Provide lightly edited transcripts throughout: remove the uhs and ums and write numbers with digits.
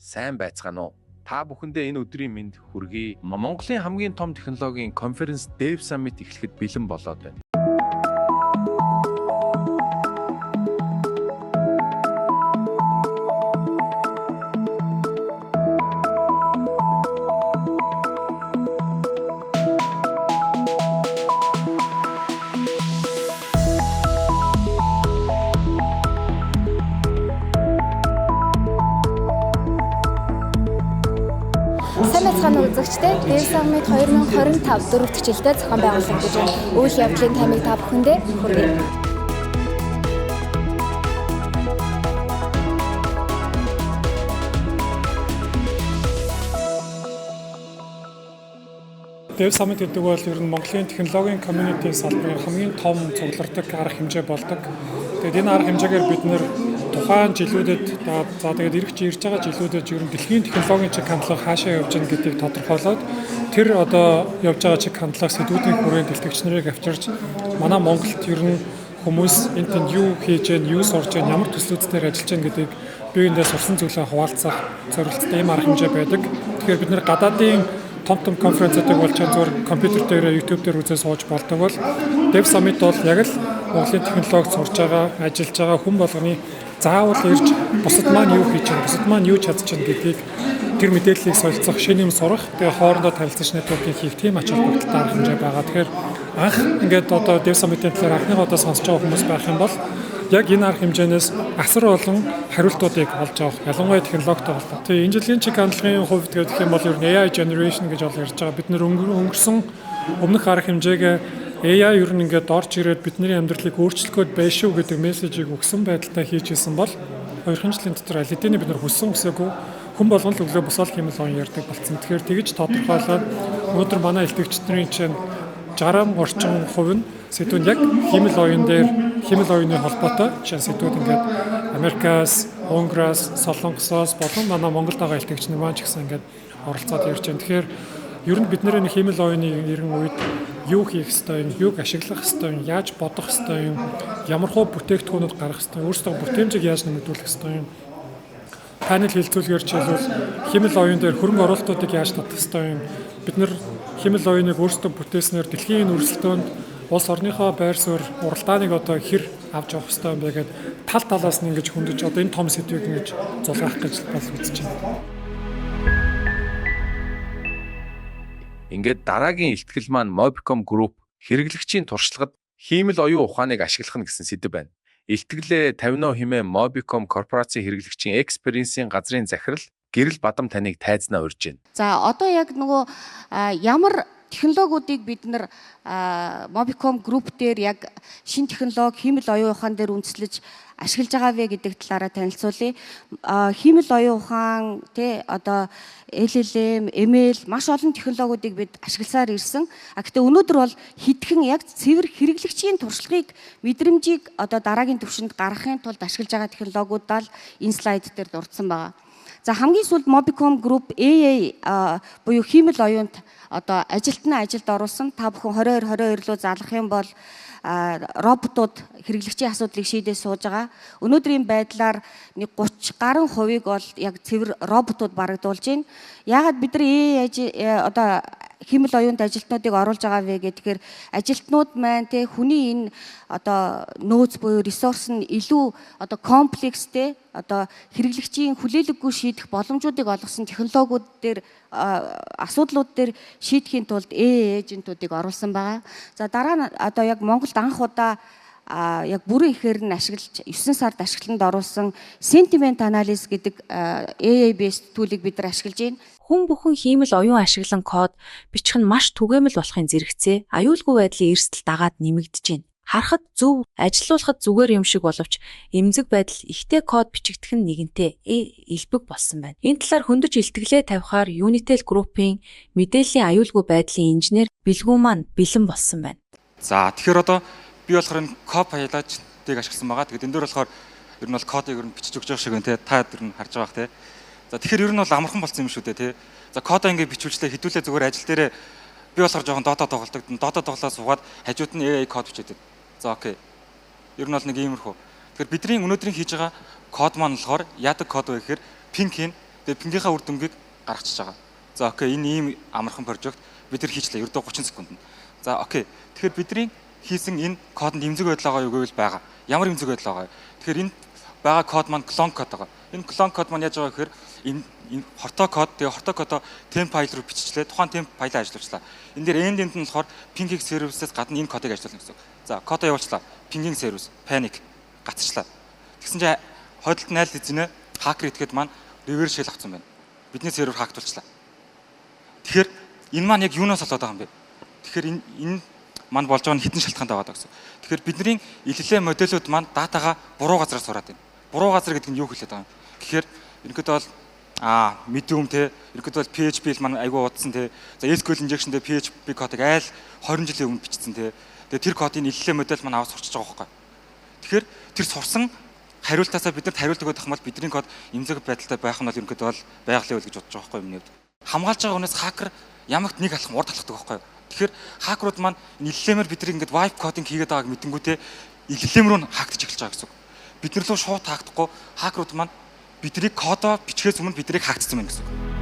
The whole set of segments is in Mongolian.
сайн байцгаана уу? Та бүхэндээ энэ өдрийн мэнд хүргэе. Монголын хамгийн том технологийн конференц Dev Summit эхлэхэд бэлэн болоод байна. Үзэгчтэй Dev Summit 2025 дөрөвт жилдээ зохион байгуулагдаж байна. Үйл явдлын таймыг та бүхэндээ хүргэе. Dev Summit гэдэг бол ер нь Монголын технологийн community салбарын хамгийн том цуглардаг арга хэмжээ болдог. Тэгээд энэ арга хэмжээгээр бид нэр тухайн жилүүдэд тэгээд ирж байгаа жилүүдэд ер нь дэлхийн технологийн чиг хандлага хаашаа явж байгаа гэдгийг тодорхойлоод тэр одоо явж байгаа чиг хандлага сэдвүүдийн хүрээнд дэлгэгч нарыг авчирч манай Монголд ер нь хүмүүс энд юу хийж гэн, юу сурж гэн, ямар төслүүдээр ажиллаж гэн гэдгийг биеиндээ сурсан зүйлээ хуваалцах зорилттой ийм арга хэмжээ байдаг. Тэгэхээр бид нэр гадаадын том конференцуудыг болж зүгээр компьютер дээр, YouTube дээр үзээ сууж болдог бол Dev Summit бол яг л Монголын технологид сурж байгаа, ажиллаж байгаа хүн болгоны заавал ирж бусад маань юу хийж байгаа, бусад маань юу чадж байгаа гэдгийг тэр мэдээллийг солилцох, шинэ юм сурах, тэгээ хоорондоо танилцж networking хийх тийм ач холбогдолтой арга хэмжээ байгаа. Тэгэхээр анх ингээд одоо Dev Summit-ийн талаар анхныгоо сонсож байгаа хүмүүс байх юм бол яг энэ арга хэмжээнээс асар олон хариултуудыг олж авах, ялангуяа технологитой холбоотой. Тэгээ энэ жилийн чиг хандлагын хувьд гэх юм бол ер нь AI generation гэж бол ярьж байгаа. Бид нэр өнгөрсөн өмнөх арга хэмжээг AI ер нь ингээд орж ирээд бидний амьдралыг өөрчлөхөд байна шүү гэдэг мессежийг өгсөн байдалтай хийж исэн бол 2 жилийн дотор аль хэдийн бид нар хүссэн үсээгүй хүн болгон л өглөө босоод хэмэл он ярьдаг болсон. Тэгэхээр тэгж тодорхойлоод өнөөдөр манай элдвэгчдийн чинь 60 орчим хувь нь сэдвүүд яг хэмэл оюуны холбоотой жишээ сэдвүүд ингээд Америкаас, Унгараас, Солонгосоос болон манай Монголд байгаа элдвэгч нар маань ч гэсэн ингээд оролцоод ярьж байна. Тэгэхээр ер нь бид нэр энэ хэмэл оюуны иргэн үед юу хийх ёстой юм, юуг ашиглах ёстой юм, яаж бодох ёстой юм, ямар хөө бүтээгдэхүүнүүд гаргах ёстой юм, өөрсдөө бүтээмжийг яаж нэмэгдүүлэх ёстой юм. Панел хэлцүүлгээр жишээлбэл хэмэл оюун дээр хөрөнгө оруулалтуудыг яаж татах ёстой юм. Бид нэр хэмэл оюуныг өөрсдөө бүтээснээр дэлхийн өрсөлдөөнд улс орныхоо байр суурь уралдааныг одоо хэр авч явах ёстой юм бэ гэдэг тал талаас нь ингэж хөндөж одоо энэ том сэдвийг ингэж зулгаах гэж бол үзэж байна. Ингээд дараагийн ихтгэл маань Mobicom Group хэрэглэгчийн туршлагад хиймэл оюун ухааныг ашиглах нь гэсэн сэдэв байна. Илтгэлээ 50% хэмээн Mobicom корпорацийн хэрэглэгчийн experience-ийн газрын захирал Гэрэл Бадам таныг тайзнаа урьж байна. За одоо яг нөгөө ямар технологиудыг бид нар Mobicom Group дээр яг шинэ технологи хиймэл оюун ухаан дээр үндэслэж ашиглаж байгаа вэ гэдэг талаараа танилцуулъя. Хиймэл оюун ухаан одоо LLM, ML маш олон технологиудыг бид ашигласаар ирсэн. Гэхдээ өнөөдөр бол хэдхэн яг цэвэр хэрэглэгчийн туршлагыг мэдрэмжийг одоо дараагийн түвшинд гаргахын тулд ашиглаж байгаа технологиудаа л энэ слайд дээр дурдсан байгаа. За хамгийн сүүлд Mobicom Group AI буюу хиймэл оюунд одоо ажилд оруулсан. Та бүхэн 22 руу залгах юм бол роботууд хэрэглэгчийн асуудлыг шийдэж сууж байгаа. Өнөөдрийн байдлаар 30 гаруй хувийг бол яг цэвэр роботууд барагдуулж байна. Яагаад бид нар одоо хиймэл оюунд ажилтнуудыг оруулж байгаа вэ гэхээр ажилтнууд маань хүний энэ одоо нөөц буюу ресурс нь илүү одоо комплекстэй одоо хэрэглэгчийн хүлээлггүй шийдэх боломжуудыг олгосон технологиуд дээр асуудлууд дээр шийдэхийн тулд AI эйжентүүдийг оруулсан байгаа. За дараа нь одоо яг Монголд анх удаа яг бүрэн ихээр нь ашиглаж 9 сард ашиглалтанд оруулсан sentiment analysis гэдэг AI based tool-ыг бид нар ашиглаж байна. Хүн бүхэн хиймэл оюун ашиглан код бичих нь маш түгээмэл болохын зэрэгцээ аюулгүй байдлын эрсдэл дагаад нэмэгдэж байна. Харахад зөв, ажилуулахад зүгээр юм шиг боловч эмзэг байдал ихтэй код бичигдэх нь нэгэнтээ элбэг болсон байна. Энэ талаар хөндөж илтгэлээ тавихаар Unitel Group-ийн мэдээллийн аюулгүй байдлын инженер Бэлгүү маань бэлэн болсон байна. За тэгэхээр одоо би болохоор энэ код хайлаачдыг ашигласан байгаа. Тэгээд энэ дөр болохоор ер нь бол кодыг ер нь бичиж өгч байгаа шиг байна те. Та ер нь харж байгаа те. За тэгэхээр ер нь бол амархан болсон юм шүү дээ те. За кодоо ингээд бичүүлжлээ хэдүүлээ зүгээр ажил дээрээ би болохоор жоохон дота тоглолдог. Дота тоглоо суугаад хажууд нь AI код бичээд. За окей. Ер нь бол нэг иймэрхүү. Тэгэхээр бидний өнөөдрийн хийж байгаа код маань болохоор яадаг код вэ гэхээр Pink-ийн Тэгээд пингийнхаа үр дүнгийг гаргачихж байгаа. За окей, энэ ийм амархан прожект бид нар хийчлээ. Ердөө 30 секунд. За окей. Тэгэхээр бидний хийсэн энэ кодонд имзэг байдал байгаа юу гэвэл байгаа. Ямар имзэг байдал байгаа вэ? Тэгэхээр энэ байгаа код маань клон код байгаа. Энэ клон код маань яаж байгаа гэхээр энэ хортой код, тэгээ хортой кодоо temp файл руу биччихлээ. Тухайн temp файлаа ажиллуулчлаа. Энэ дээр end-end нь болохоор pinging service-ээс гадна энэ кодыг ажиллуулна гэсэн үг. За, кодоо явуулчлаа. Pinging service, panic гацчлаа. Тэгсэн чинь хойдолд найл эзэнэ хакер итгэхэд маань reverse shell авсан байна. Бидний сервер хактуулчлаа. Тэгэхээр энэ маань яг юунаас болоод байгаа юм бэ? Тэгэхээр энэ маань болж байгаа нь хідэн шалтгаантай байгаа гэсэн. Тэгэхээр бидний илэлээ модулууд маань датагаа буруу газараас сураад байна. Буруу газар гэдэг нь юу хэлээд байгаа юм? Тэгэхээр ерөнхийдөө бол medium те ерөнхийдөө бол PHP маань айгүй удсан те. За SQL injection дээр PHP кодыг айл 20 жилийн өмнө бичсэн те. Тэгээ тэр кодын илэлээ модуль маань аваад сурчиж байгаа байхгүй. Тэгэхээр тэр сурсан хариултаасаа бид нарт хариулт өгөх юм бол бидний код имзэг байдалтай байх нь бол ерөнхийдөө бол байгалийн үйл гэж бодож байгаа байхгүй миний хувьд. Хамгаалж байгаа хүнээс хакер ямагт нэг алхам урд алхдаг байхгүй. Тэгэхээр хакерууд маань илэлэмээр бидний ингээд wipe coding хийгээд байгааг мэдэнгүүтээ илэлэм рүү хактж эхэлж байгаа гэсэн үг. Бид нар лөө шууд хаагдахгүй хакерууд маань бидний кодоо бичгээс өмнө биднийг хактсан байна гэсэн үг.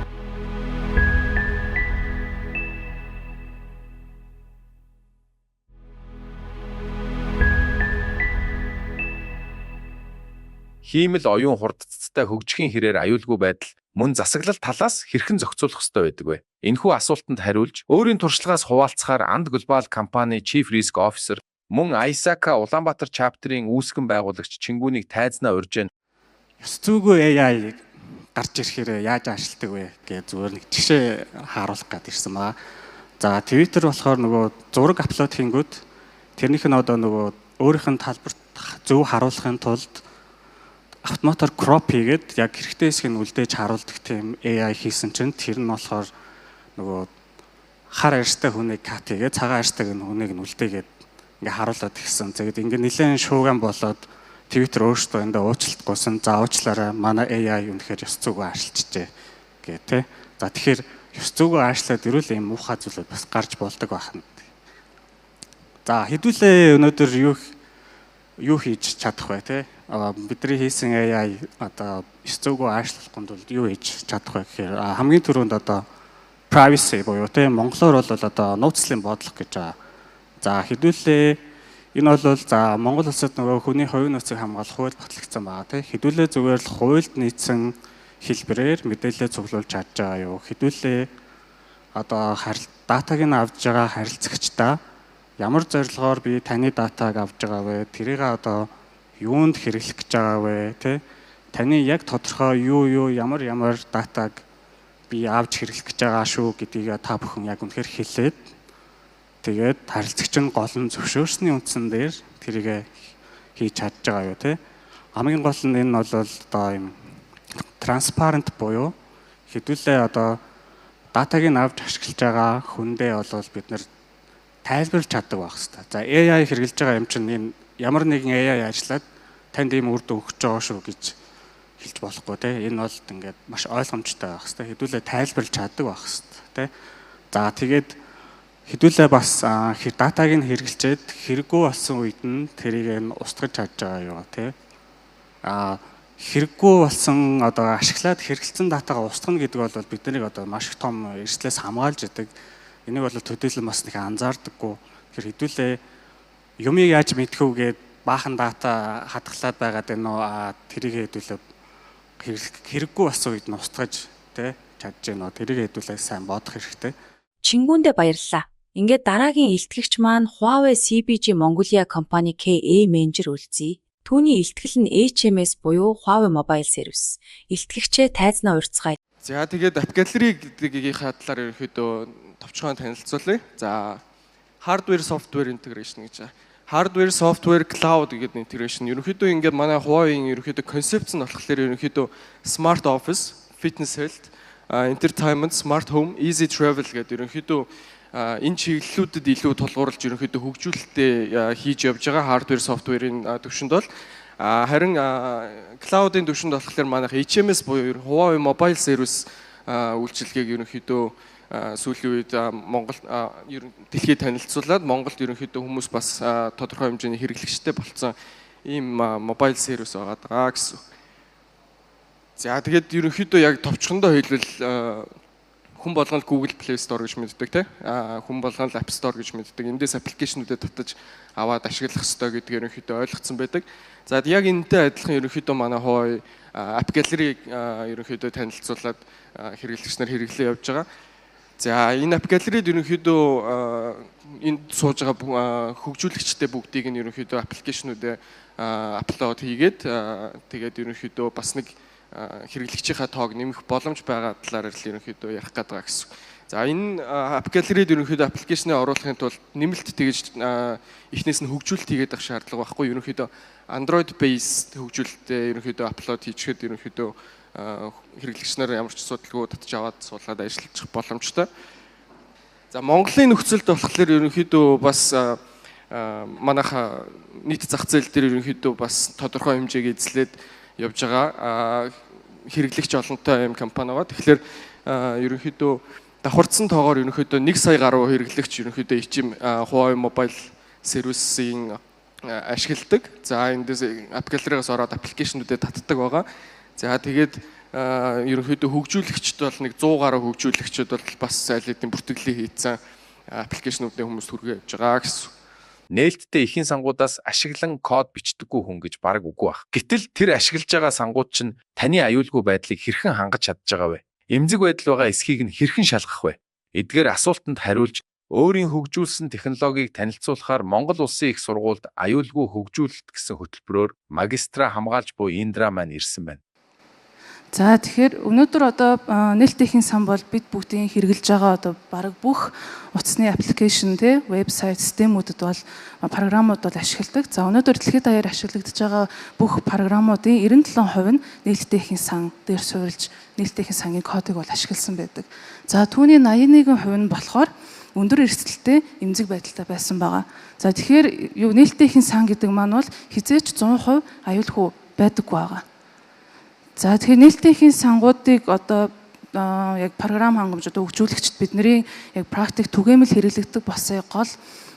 Хиймэл оюун хурдцтай хөгжихийн хэрээр аюулгүй байдал мөн засаглал талаас хэрхэн зохицуулах ёстой байдаг вэ? Энэхүү асуултанд хариулж өөрийн туршлагаас хуваалцахаар Анд Глобал компани Chief Risk Officer мөн ISAC Улаанбаатар чаптерын үүсгэн байгуулагч Чингүнийг тайзнаа урьж байна. Ёс зүйгүй AI гарч ирэхээр яаж ашигладаг вэ гэж зүгээр нэг жишээ харуулах гээд ирсэн баа. За Twitter болохоор нөгөө зураг аплод хийнгүүт тэрнийх нь одоо нөгөө өөрийнх нь талбарт зөв харуулахын тулд автоматар crop хийгээд яг хэрэгтэй хэсгийг нь үлдээж харуулдаг тийм AI хийсэн чинь тэр нь болохоор нөгөө хар арьстай хүнийг кат хийгээд цагаан арьстай хүнийг нь үлдээгээд ингээ харуулад гисэн. Тэгээд ингээ нэлээд шууган болоод Twitter өөрсдөө эндээ уучлалтгүйсэн. За уучлаарай манай AI үнэхээр ёс зүйгүй ажиллажээ гэ тэ. За тэгэхээр ёс зүйгүй ажиллаад ирүүл ийм муухай зүйлүүд бас гарч болдог байна. За хэдүүлээ өнөөдөр юу хийж чадах вэ те? Бидний хийсэн AI одоо ёс зүйгүй ажиллахын тулд юу хийж чадах вэ гэхээр хамгийн түрүүнд одоо privacy буюу те монголоор бол одоо нууцлалын бодлого гэж байгаа. За хэдүүлээ энэ бол за Монгол улсад нөгөө хүний хувийн нөөцийг хамгаалах хууль батлагдсан байгаа те. Хэдүүлээ зүгээр л хуульд нийцсэн хэлбэрээр мэдээлэл цуглуулж чадж байгаа юу? Хэдүүлээ одоо датаг нь авж байгаа харилцагчдаа ямар зорилгоор би таны датаг авж байгаа вэ? Тэрийг одоо юунд хэрэглэх гэж байгаа вэ? Тэ? Таны яг тодорхой юу ямар датаг би авч хэрэглэх гэж байгаа шүү гэдгийг та бүхэн яг үнэхээр хэлээд тэгээд харилцагч нь гол нь зөвшөөрсний үндсэн дээр тэрийг хийж чадж байгаа юу те. Хамгийн гол нь энэ бол одоо юм транспарент буюу хэдүүлээ одоо датаг нь авч ашиглаж байгаа хүндээ бол бид нар тайлбарлаж чаддаг байх хэрэгтэй. За AI хэрэглэж байгаа юм чинь энэ ямар нэгэн AI ажиллаад танд ийм үр дүн өгч байгаа шүү гэж хэлж болохгүй те. Энэ бол ингээд маш ойлгомжтой байх хэрэгтэй. Хэдүүлээ тайлбарлаж чаддаг байх хэрэгтэй те. За тэгээд хэдүүлээ бас датаг нь хэрэглэжээд хэрэггүй болсон үед нь тэрийг нь устгаж чадж байгаа юу те. Хэрэггүй болсон одоо ашиглаад хэрэглэсэн датагаа устгах гэдэг бол биднийг одоо маш их том эрсдлээс хамгаалж идэг. Энийг бол төдийлөн бас нэг анзаардаггүй. Тэгэхээр хэдүүлээ юмыг яаж мэдхүүгээд баахан дата хадгалаад байгаад байна уу тэрийг хэдүүлээ хэрэггүй болсон үед нь устгаж те чадж байна уу тэрийг хэдүүлээ сайн бодох хэрэгтэй. Чингүүндээ баярлалаа. Ингээд дараагийн илтгэгч маань Huawei CBG Mongolia компани KA менежер үлдсэе. Түүний илтгэл нь HMS буюу Huawei Mobile Service. Илтгэгчээ тайзнаа урьцгаая. За тэгээд App Gallery гэдгийнхаа талаар ерөөхдөө товчхон танилцуулъя. За hardware software integration гэж. Hardware software cloud гэдэг integration. Ерөөхдөө ингээд манай Huawei-ийн ерөөхдөө концепц нь болохоор ерөөхдөө smart office, fitness health, entertainment, smart home, easy travel гэдэг ерөөхдөө энэ чиглэлүүдэд илүү тулгуурлаж ерөнхийдөө хөгжүүлэлтээ хийж явж байгаа hardware software-ийн төвшөнд бол харин cloud-ийн төвшөнд болохоор манайх HMS буюу Huawei Mobile Service үйлчилгээг ерөнхийдөө сүүлийн үед Монгол дэлхийд танилцуулаад Монголд ерөнхийдөө хүмүүс бас тодорхой хэмжээний хэрэглэгчтэй болцсон ийм mobile service байгаа гэсэн. За тэгээд ерөнхийдөө яг товчхондоо хэлбэл хүн болгон л Google Play Store гэж мэддэг те. Хүн болгон л App Store гэж мэддэг. Эндээс аппликейшнүүдэд татаж аваад ашиглах ёстой гэдгийг ерөнхийдөө ойлгоцсон байдаг. За яг энэтэй адилхан ерөнхийдөө манай хой App Gallery ерөнхийдөө танилцуулаад хэрэглэгчнэр хэрэглээ явж байгаа. За энэ App Gallery-д ерөнхийдөө энд сууж байгаа хөгжүүлэгчтэй бүгдийг нь ерөнхийдөө аппликейшнүүдэд апплод хийгээд тэгээд ерөнхийдөө бас нэг хэрэглэгчийнхаа тоог нэмэх боломж байгаа талаар л ерөнхийдөө ярих гэдэг гэсэн. За энэ App Gallery-д ерөнхийдөө аппликейшнээ оруулахын тулд нэмэлт тэгж эхнээс нь хөгжүүлэлт хийгээд авах шаардлага байхгүй. Ерөнхийдөө Android based хөгжүүлэлтээ ерөнхийдөө апплод хийчихэд ерөнхийдөө хэрэглэгчнэр ямар ч асуудалгүй татж аваад суулгаад ажиллах боломжтой. За Монголын нөхцөлд болохоор ерөнхийдөө бас манайха нийт зах зээл дээр ерөнхийдөө бас тодорхой хэмжээгээ эзлээд явж байгаа хэрэглэгч олонтой юм компани байгаа. Тэгэхээр ерөнхийдөө давхарцсан тоогоор ерөнхийдөө 1 сая гаруй хэрэглэгч ерөнхийдөө ичим Huawei Mobile Service-ийн ашигладаг. За эндээс App Gallery-гаас ороод аппликейшнүүдэд татдаг байгаа. За тэгээд ерөнхийдөө хөгжүүлэгчд бол нэг 100 гаруй хөгжүүлэгчд бол бас аль хэдийн бүртгэлээ хийцэн аппликейшнүүдээ хүмүүс түргэж явж байгаа гэсэн. Нээлттэй ихэнх сангуудаас ашиглан код бичдэггүй хүн гэж бараг үгүй баг. Гэтэл тэр ашиглаж байгаа сангууд чинь таны аюулгүй байдлыг хэрхэн хангаж чадж байгаа вэ? Эмзэг байдал байгаа эсхийг нь хэрхэн шалгах вэ? Эдгээр асуултанд хариулж өөрийн хөгжүүлсэн технологиг танилцуулахаар Монгол Улсын их сургуульд аюулгүй хөгжүүлэлт гэсэн хөтөлбөрөөр магистра хамгаалж буй Индра маань ирсэн байна. За тэгэхээр өнөөдөр одоо нээлттэй ихэнх сан бол бид бүгдийн хэрэгжилж байгаа одоо бараг бүх утасны аппликейшн те вебсайт системүүдэд бол програмууд бол ашигладаг. За өнөөдөр дэлхийд даяар ашиглагдж байгаа бүх програмуудын 97% нь нээлттэй ихэнх сан дээр суурилж нээлттэй ихэнх сангийн кодыг бол ашигласан байдаг. За түүний 81% нь болохоор өндөр эрсдэлтэй эмзэг байдалтай байсан байгаа. За тэгэхээр юу нээлттэй ихэнх сан гэдэг маань бол хизээч 100% аюулгүй байдаггүй байгаа. За тэгэхээр нээлттэй ихэнх сангуудыг одоо яг програм хангамж одоо хөгжүүлэгчд бидний яг практик түгээмэл хэрэглэгдэх болсон гол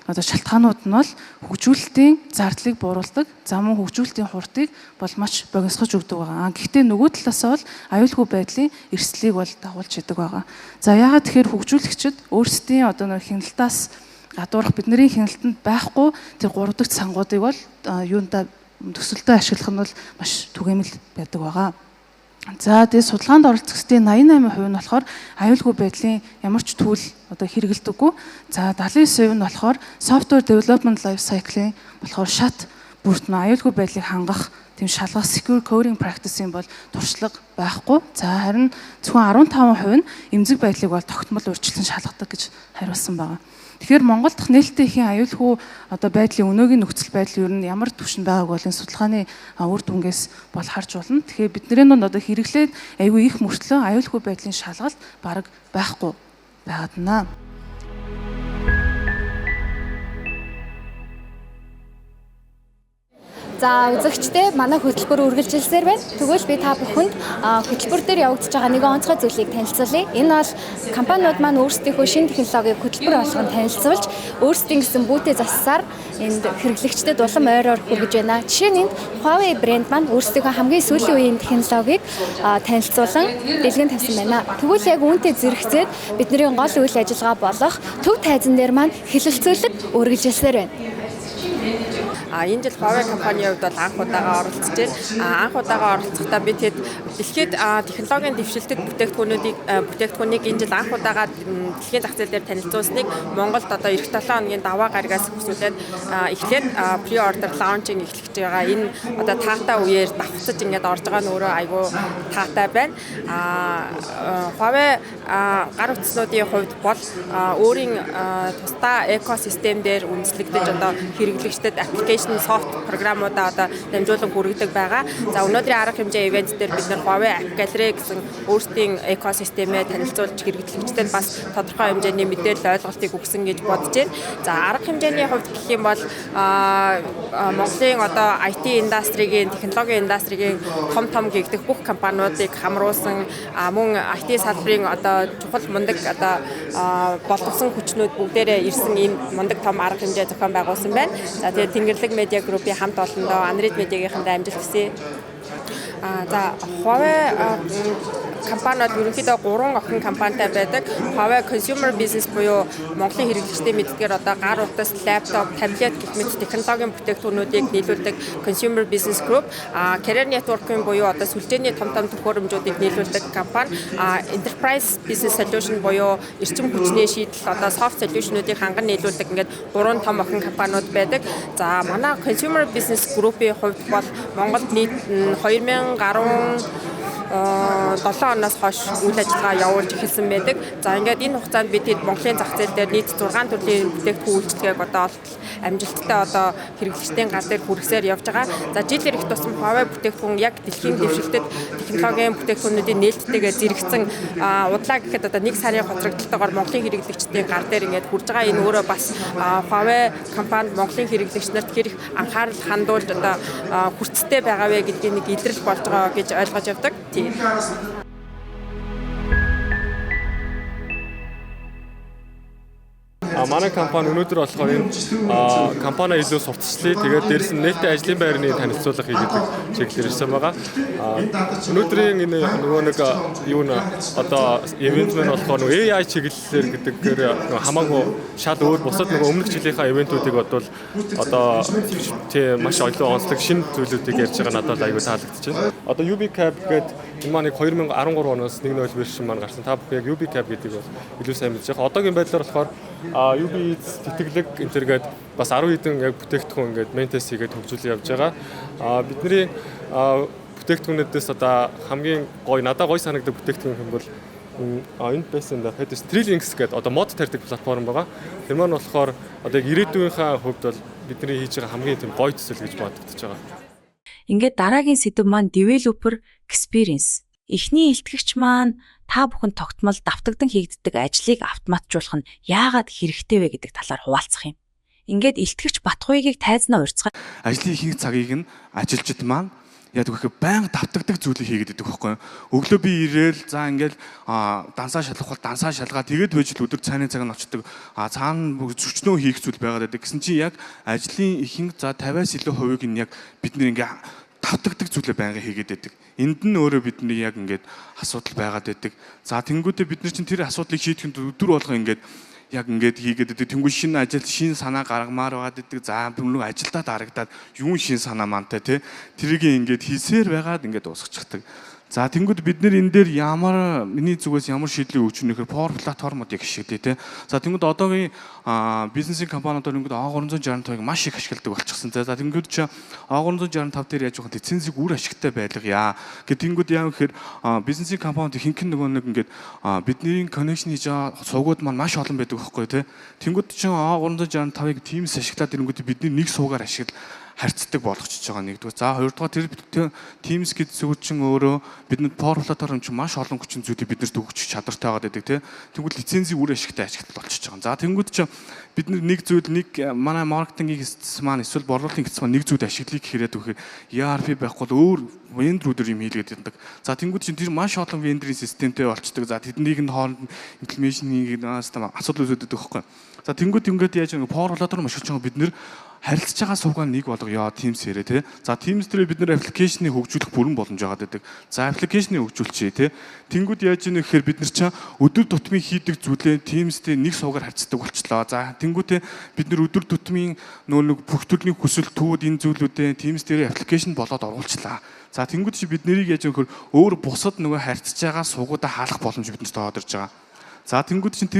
одоо шалтгаанууд нь бол хөгжүүлэлтийн зардлыг бууруулдаг, за мөн хөгжүүлэлтийн хурдыг бол маш богиносгож өгдөг байгаа. Гэхдээ нөгөө талаас бол аюулгүй байдлын эрсдлийг бол дагуулж идэг байгаа. За яагаад тэгэхээр хөгжүүлэгчд өөрсдийн одоо нэг хяналтаас гадуурх бидний хяналтанд байхгүй тэр 3 дахь сангуудыг бол юунда төсөлтөд ашиглах нь бол маш түгээмэл байдаг байгаа. За тэгээд судалгаанд оролцогчдын 88% нь болохоор аюулгүй байдлын ямар ч түүл одоо хэрэгэлдэггүй. За 79% нь болохоор software development life cycle-ийн болохоор шат бүрт нь аюулгүй байдлыг хангах тийм шалгах secure coding practice-ийн бол туршлага байхгүй. За харин зөвхөн 15% нь эмзэг байдлыг бол тогтмол урьдчилан шалгадаг гэж хариулсан байна. Тэгэхээр Монгол дахь нээлттэй ихийн аюулгүй одоо байдлын өнөөгийн нөхцөл байдал юу н ямар түвшинд байгааг бол энэ судалгааны үр дүнгээс бол харж болно. Тэгэхээр бидний нь одоо хэрэглээд айгүй их мөртлөө аюулгүй байдлын шалгалт бараг байхгүй байгаад байна. За үзэгчдээ манай хөтөлбөр үргэлжилсээр байна. Тэгвэл би та бүхэнд хөтөлбөр дээр явагдаж байгаа нэгэн онцгой зүйлийг танилцуулъя. Энэ бол компаниуд маань өөрсдийнхөө шинэ технологиг хөтөлбөр болгон танилцуулж, өөрсдийн гэсэн бүүтээ зассаар энд хэрэглэгчдэд улам ойроор хүргэж байна. Жишээ нь Huawei брэнд маань өөрсдийнхөө хамгийн сүүлийн үеийн технологиг танилцуулан дэлгэн тавьсан байна. Тэгвэл яг үүнтэй зэрэгцээд бидний гол үйл ажиллагаа болох төв тайзан дээр маань хэлэлцүүлэг үргэлжилсээр байна. Энэ жил Huawei компанийн хувьд бол анх удаага оролцож байна. Анх удаага оролцохдоо бид хэд дэлхийд технологийн дэвшилтэд бүтээгдэхүүнийг энэ жил анх удаага дэлхийн зах зээл дээр танилцуулсныг Монголд одоо эх 7 хоногийн даваа гарагаас хүсүүлээд эхлээд pre-order launching эхлэж байгаа. Энэ одоо таатай үеэр давхцаж ингээд орж байгаа нь өөрөө айгүй таатай байна. Huawei гар утаснуудын хувьд бол өөрийн тусдаа экосистем дээр үндэслэгдэж одоо хэрэглэгчдэд аппликейшн софт програмуудаа одоо дамжуулан хүргэдэг байгаа. За өнөөдрийн арга хэмжээ ивент дээр бид нэр Huawei App Gallery гэсэн өөрсдийн экосистемээ танилцуулж хэрэглэгчдэд бас тодорхой хэмжээний мэдээлэл ойлголтыг өгсөн гэж бодож байна. За арга хэмжээний хувьд гэх юм бол Монголын одоо IT индастригийн, технологийн индастригийн том гэгдэх бүх компаниудыг хамруулсан мөн IT салбарын одоо чухал мундаг одоо боловсон хүчнүүд бүгдээрээ ирсэн ийм мундаг том арга хэмжээ зохион байгуулсан байна. За тэгээд Тэнгэрлэг медиа группийн хамт олондоо Анрид медиагийнхандаа амжилт хүсье. За Huawei компаниуд ерөнхийдөө 3 охин компанитай байдаг. Huawei Consumer Business буюу Монголын хэрэглэгчдийн мэддгээр одоо гар утас, лаптоп, таблет гэх мэт технологийн бүтээгдэхүүнүүдийг нийлүүлдэг Consumer Business Group, Carrier Network-ийн буюу одоо сүлжээний том төхөөрөмжүүдийг нийлүүлдэг компани, Enterprise Business Solution буюу эрчим хүчний шийдэл одоо soft solution-уудыг ханган нийлүүлдэг ингээд 3 том охин компаниуд байдаг. За манай Consumer Business Group-ийн хувьд бол Монголд нийт 2017 оноос хойш үйл ажиллагаа явуулж эхэлсэн байдаг. За ингээд энэ хугацаанд бид Монголын зах зээл дээр нийт 6 төрлийн бүтээгдэхүүн үйлчлэгийг одоо амжилттай одоо хэрэглэгчдийн гал дээр хүргэсээр явж байгаа. За жил ирэх тусам Huawei бүтээгдэхүүн яг дэлхийн дэвшигтэд технологийн бүтээгдэхүүнүүдийн нээлттэйгээ зэрэгцэн удлаа гэхэд одоо 1 сарын хоцрогдолтойгоор Монголын хэрэглэгчдийн гал дээр ингээд хүрж байгаа. Энэ өөрөө бас Huawei компанид Монголын хэрэглэгч нарт хэрэг анхаарал хандуулж одоо хүрцтэй байгаа вэ гэдгийг нэг илрэл болж байгаа гэж ойлгож явдаг. Манай компани өнөөдөр болохоор энэ компани илүү сурталчлаа. Тэгээд дээрс нь нийт ажлын байрны танилцуулга хийгээд чиглэлээр ирсэн байгаа. Өнөөдрийн энэ нөгөө нэг юу н одоо ивент мэн болохоор нөгөө AI чиглэлээр гэдгээр хамаагүй шал өөр бусад нөгөө өмнөх жилийнхаа ивентүүдийг бодвол одоо тийм маш олон онцлог шинэ зүйлүүдийг ярьж байгаа надад аягүй таалагдчихэв. Одоо UbiCab гэдэг энэ маань 2013 оноос 1.0 вершн маань гарсан. Та бүхэн яг UbiCab гэдгийг бол илүү сайн мэдж байгаа. Одоогийн байдлаар болохоор UB тэтгэлэг энтергээд бас 10 хэдэн яг бүтээгдэхүүн ингээд ментес хийгээд хөгжүүлж явж байгаа. Бидний бүтээгдэхүүнүүдээс одоо хамгийн гоё надад гоё санагддаг бүтээгдэхүүн юм бол энэ байсан да хэдэж Trilinks гэдэг одоо мод тарьдаг платформ байгаа. Тэр маань болохоор одоо яг ирээдүйнхаа хувьд бол бидний хийж байгаа хамгийн тийм гоё төсөл гэж бодогдож байгаа. Ингээд дараагийн сэдэв маань developer experience. Эхний илтгэгч маань та бүхэн тогтмол давтагдан хийгддэг ажлыг автоматжуулах нь яагаад хэрэгтэй вэ гэдэг талаар хуваалцах юм. Ингээд илтгэгч Батхуйгийг тайзнаа урьцгаа. Ажлын ихэнх цагийг нь ажилчид маань яг үхэх байнга давтагдаг зүйлийг хийгээд байдаг байхгүй юу. Өглөө би ирээл за ингээл дансаа шалгах бол дансаа шалгаа тэгээд байж л өдөр цайны цаг нь очдог. Цаана зүчнөө хийх зүйл байгаад байдаг. Гэсэн чи яг ажлын ихэнх за 50-аас илүү хувийг нь яг бид нэр ингээ давтагдаг зүйлээ байнга хийгээд байдаг. Энд нь өөрөө бидний яг ингээд асуудал байгаад байдаг. За тэнгуүдээ бид нар чинь тэр асуудлыг шийдэхэд өдөр болго ингээд яг ингээд хийгээд байдаг. Тэнгуү шинэ ажил, шинэ санаа гаргамаар байгаад байдаг. За бүгд ажилдаа дарагдаад юун шинэ санаа мантай те тэрийг ингээд хийсээр байгаад ингээд дуусчихдаг. За тэнгуүд бид нэр энэ дээр ямар миний зүгээс ямар шийдлийг өгч өнөхөр Power платформууд яг хишигдээ те. За тэнгуүд одоогийн бизнесийн компаниудаар ингээд A365-ыг маш их ашигладаг болчихсон. За тэнгуүд чи A365 дээр яаж явах лицензийг үр ашигтай байлгая. Тэнгуүд яа гэхээр бизнесийн компаниуд хинхэн нөгөө нэг ингээд бидний connection хийж байгаа сувгууд маань маш олон байдаг байхгүй те. Тэнгуүд чи A365-ыг Teams ашиглаад ирэнгүүт бидний нэг суугаар ашигла харьцдаг болгочихж байгаа нэгдүгээр. За хоёрдугаар тэр Teams гэдэг зүйл чинь өөрөө бидэнд Power платформ чинь маш олон хүчин зүйлийг биднэрт өгч чадвартай байгаа гэдэг тийм. Тэгвэл лицензийн үр ашигтай ажиглал болчихж байгаа. За тэнгууд чинь бид нэг зүйл нэг манай маркетингийн хэсэг маань эсвэл борлуулалтын хэсэг маань нэг зүйл ашиглая гэхээр үхээр ERP байхгүй бол өөр вендоруудаар юм хийлгээд байдаг. За тэнгууд чинь тэр маш олон вендорын системтэй болчихдог. За тэднийг нь хооронд имплементийн асуудал үүсэдэг байхгүй. За тэнгууд ингээд яаж нэг Power платформ ашиглаж байгаа бид нэр харилцаж байгаа сувгаа нэг болгоё Teams хэрэг тий. За Teams дээр бид нэр аппликейшнийг хөгжүүлэх бүрэн боломж байгаа гэдэг. За аппликейшнийг хөгжүүлчихье тий. Тэнгүүд яаж ийм гэхээр бид нар чаа өдөр тутмын хийдэг зүйлээ Teams дээр нэг сувгаар харьцдаг болчлоо. За тэнгүүтээ бид нар өдөр тутмын нэг бүх төрлийн хүсэл төвд энэ зүйлүүдээ Teams дээр аппликейшн болоод оруулчлаа. За тэнгүүд чи бид нэрийг яаж юм гэхээр өөр бусад нөгөө харьцаж байгаа сувгуудаа хаалах боломж биднэрт тоодорж байгаа. За тэнгүүд чинь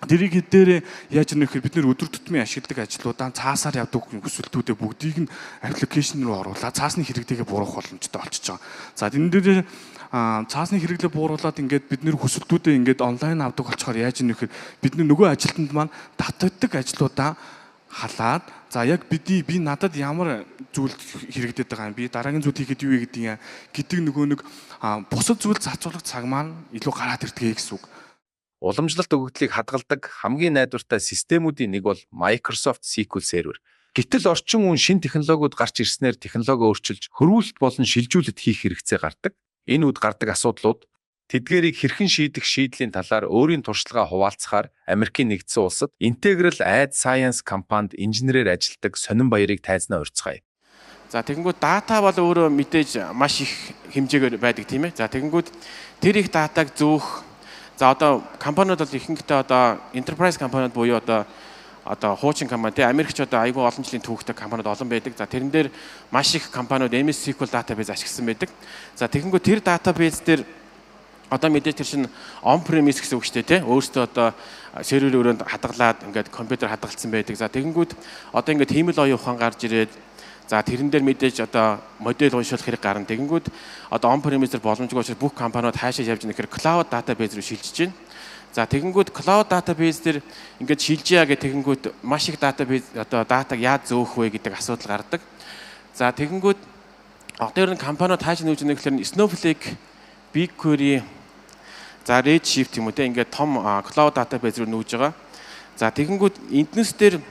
тэрийг дээр яаж нөхөр бид нэр өдөр тутмын ашигладаг ажлуудаа цаасаар явдаг хүсэлтүүдээ бүгдийг нь аппликейшн руу оруулаад цаасны хэрэглээгээ бууруулах боломжтой болчихж байгаа. За энэ дээр цаасны хэрэглээ бууруулаад ингээд бид нэр хүсэлтүүдээ ингээд онлайн авдаг болчоор яаж нөхөр бид нөгөө ажилтнууд маань татдаг ажлуудаа халаад за яг би надад ямар зүйл хэрэгдэт байгаа юм би дараагийн зүйл хийхэд юу гэдэг нөгөө нэг бусад зүйл зарцуулах цаг маань илүү гараад ирдэг гэсэн үг. Уламжлалт өгөгдлийг хадгалдаг хамгийн найдвартай системүүдийн нэг бол Microsoft SQL Server. Гэтэл орчин үеийн шинэ технологиуд гарч ирснээр технологи өөрчилж хөрвүүлэлт болон шилжүүлэлт хийх хэрэгцээ гардаг. Энэ үед гардаг асуудлууд тэдгээрийг хэрхэн шийдэх шийдлийн талаар өөрийн туршлагаа хуваалцахаар Америкийн нэгдсэн улсад Integral Ad Science компанид инженерээр ажилладаг Сонин Баярыг тайзнаа урьцгаая. За тэгэнгүүт дата бол өөрөө мэдээж маш их хэмжээгээр байдаг тийм ээ. За тэгэнгүүт тэр их датаг зөөх за одоо компаниуд бол ихэнхдээ одоо enterprise компаниуд буюу одоо хуучин компани тийм Америкч одоо айгүй олон жилийн түүхтэй компаниуд олон байдаг. За тэрэн дээр маш их компаниуд MS SQL database ашигласан байдаг. За тэгэнгүүт тэр database дээр одоо мэдээж тэр чинь on premise гэсэн үг шүү дээ тийм өөртөө одоо сервер өрөөнд хадгалаад ингээд компьютер хадгалсан байдаг. За тэгэнгүүт одоо ингээд хиймэл оюун ухаан гарч ирээд за тэрэн дээр мэдээж одоо модель уншуулах хэрэг гарна. Тэгэнгүүт одоо on premise дээр боломжгүй учраас бүх компаниуд хаашаа явж байгаа гэхээр cloud database руу шилжиж байна. За тэгэнгүүт cloud database дээр ингээд шилжийа гэх тэгэнгүүт маш их database одоо датаг яаж зөөх вэ гэдэг асуудал гардаг. За тэгэнгүүт одоо ер нь компаниуд хаашаа нүүж байгаа гэхээр Snowflake, BigQuery, за Redshift юм уу те ингээд том cloud database руу нүүж байгаа. За тэгэнгүүт энднэс дээр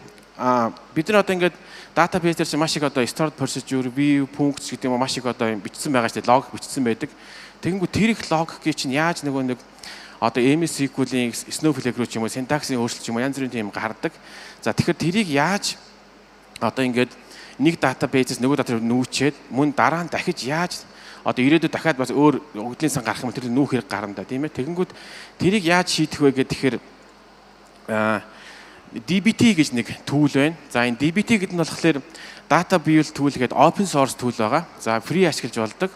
бид нар одоо ингээд database дээр чинь маш их одоо stored procedure, view, functions гэдэг юм маш их одоо бичсэн байгаа шүү дээ, log бичсэн байдаг. Тэгэнгүүт тэр их log гээ чинь яаж нөгөө нэг одоо MS SQL-ийн Snowflake руу ч юм уу syntax-ийн өөрчлөлт ч юм уу янз бүрийн тийм гардаг. За тэгэхээр тэрийг яаж одоо ингээд нэг database-с нөгөө database руу нүүчээд мөн дараа нь дахиж яаж одоо ирээдүйд дахиад бас өөр өгдлийн сан гарах юм тэр нүүх хэрэг гарна да тийм ээ. Тэгэнгүүт тэрийг яаж шийдэх вэ гэхээр DBT гэж нэг tool байна. За энэ DBT гэдэг нь болохоор data build tool гэдэг open source tool байгаа. За free ашиглаж болдог.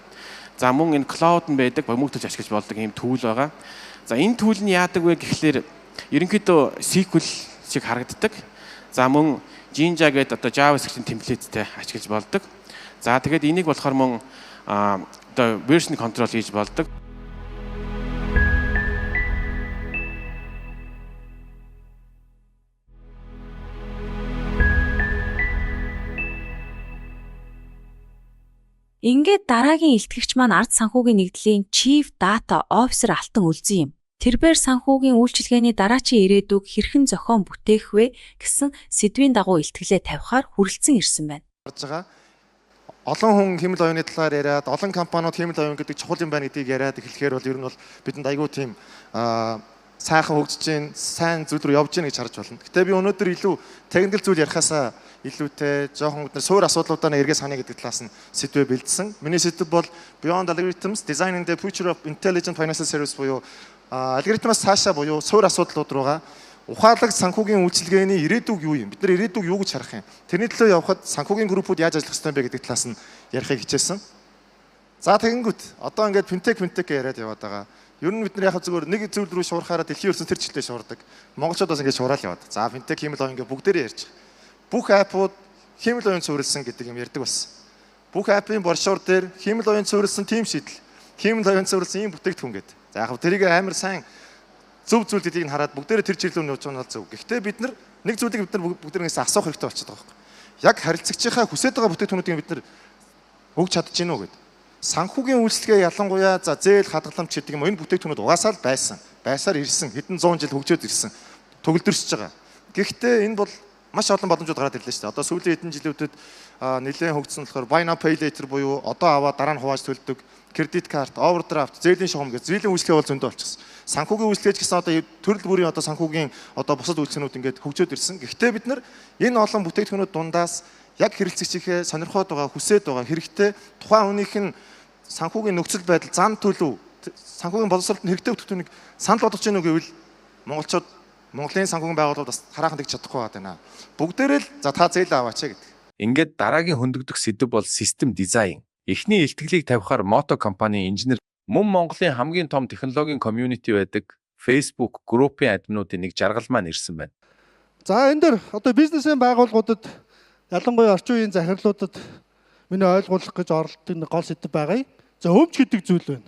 За мөн энэ cloud нь байдаг, мөнгө төлж ашиглаж болдог ийм tool байгаа. За энэ tool нь яадаг вэ гэхлээр ерөнхийдөө SQL шиг харагддаг. За мөн Jinja гэдэг одоо JavaScript-ийн темплейттэй ашиглаж болдог. За тэгээд энийг болохоор мөн одоо version control хийж болдог. Ингээд дараагийн илтгэгч маань ард санхүүгийн нэгдлийн Chief Data Officer алтан үлзэн юм. Тэрбээр санхүүгийн үйлчилгээний дараачийн ирээдүг хэрхэн зохион бүтээх вэ гэсэн сэдвийн дагуу илтгэлээ тавихаар хүрэлцэн ирсэн байна. Олон хүн хэмэл оюуны талаар яриад, олон компаниуд хэмэл оюун гэдэг чухал юм байна гэдгийг яриад эхлэхээр бол ер нь бол бидэнд айгүй тийм сайхан хөгжиж гин, сайн зүйл рүү явж гин гэж харж байна. Гэтэ би өнөөдөр илүү техникэл зүйл ярихаасаа илүүтэй жоохон суур асуудлуудаа эргээс хана гэдэг талаас нь сэдвээ бэлдсэн. Миний сэдв бол Beyond Algorithms, Designing the Future of Intelligent Financial Services буюу алгоритмаас цаашаа буюу суур асуудлууд руугаа ухаалаг санхүүгийн үйлчилгээний ирээдүг юу юм? Бид нар ирээдүг юу гэж харах юм? Тэрний төлөө явхад санхүүгийн группууд яаж ажиллах ёстой бэ гэдэг талаас нь ярихыг хичээсэн. За тэгэнгүүт одоо ингээд финтек яриад яваад байгаа. Ер нь бид нар яг зөвхөн нэг зүйл рүү шуурхаараа дэлхийн ертөнцийн тэр чиглэлээр шуурдаг. Монголчууд бас ингээд шуурал яваад. За финтек хэмэл оюун ингээд бүгдээрээ ярьж байгаа. Бүх аппууд хэмэл оюун цувралсан гэдэг юм ярьдаг бас. Бүх аппын боршуур дээр хэмэл оюун цувралсан тим шийдэл, хэмэл оюун цувралсан ийм бүтээгдэхүүн гэдэг. За яг тэрийг амар сайн зөв зүйл гэдгийг хараад бүгдээрээ тэр чиглэл рүү нууж байгаа нь зөв. Гэхдээ бид нар нэг зүйлийг бид нар бүгдээрээс асуух хэрэгтэй болчиход байгаа байхгүй. Яг харилцагчийнхаа хүсэж байгаа бүтээгдэхүүнүүдийг бид нар өгч чадж гинөө гэдэг. Санхүүгийн үйлчлэгээ ялангуяа за зээл хадгаламж гэдэг юм энэ бүтээгдэхүүнүүд угаасаа л байсан. Байсаар ирсэн. Хэдэн 100 жил хөгжөөд ирсэн. Төгөлдөрсөж байгаа. Гэхдээ энэ бол маш олон боломжууд гараад ирлээ шүү дээ. Одоо сүүлийн хэдэн жилүүдэд нэлээд хөгжсөн болохоор buy now pay later буюу одоо аваад дараа нь хувааж төлдөг, кредит карт, overdraft, зээлийн шугам гэж зээлийн үйлчлэгээ бол зөндөө болчихсон. Санхүүгийн үйлчлэгч гэсэн одоо төрөл бүрийн одоо санхүүгийн одоо бусад үйлчлэгнүүд ингээд хөгжөөд ирсэн. Гэхдээ бид нар энэ олон бүтээгдэхүүнүүд дундаас яг хэрэглэгчийнхээ сонирхоод байгаа, хүсээд байгаа хэрэгтэй тухайн хүнийх нь санхүүгийн нөхцөл байдал, зам төлөв, санхүүгийн боловсролтод хэрэгтэй бүтээгдэхүүнийг санал болгож гэнэ үү гэвэл монголчууд Монголын санхүүгийн байгууллагууд бас хараахан тэгж чадахгүй байна. Бүгдээрээ л за та зээл аваач гэдэг. Ингээд дараагийн хөндөгдөх сэдэв бол систем дизайн. Эхний илтгэлийг тавихаар Moto компанийн инженер мөн Монголын хамгийн том технологийн community байдаг Facebook группийн админуудын нэг жаргал маань ирсэн байна. За энэ дээр одоо бизнесийн байгууллагуудад ялангуяа орчин үеийн захирлуудад миний ойлгуулах гэж оролддог нэг гол сэдэв байгаа юм. За өмч гэдэг зүйл байна.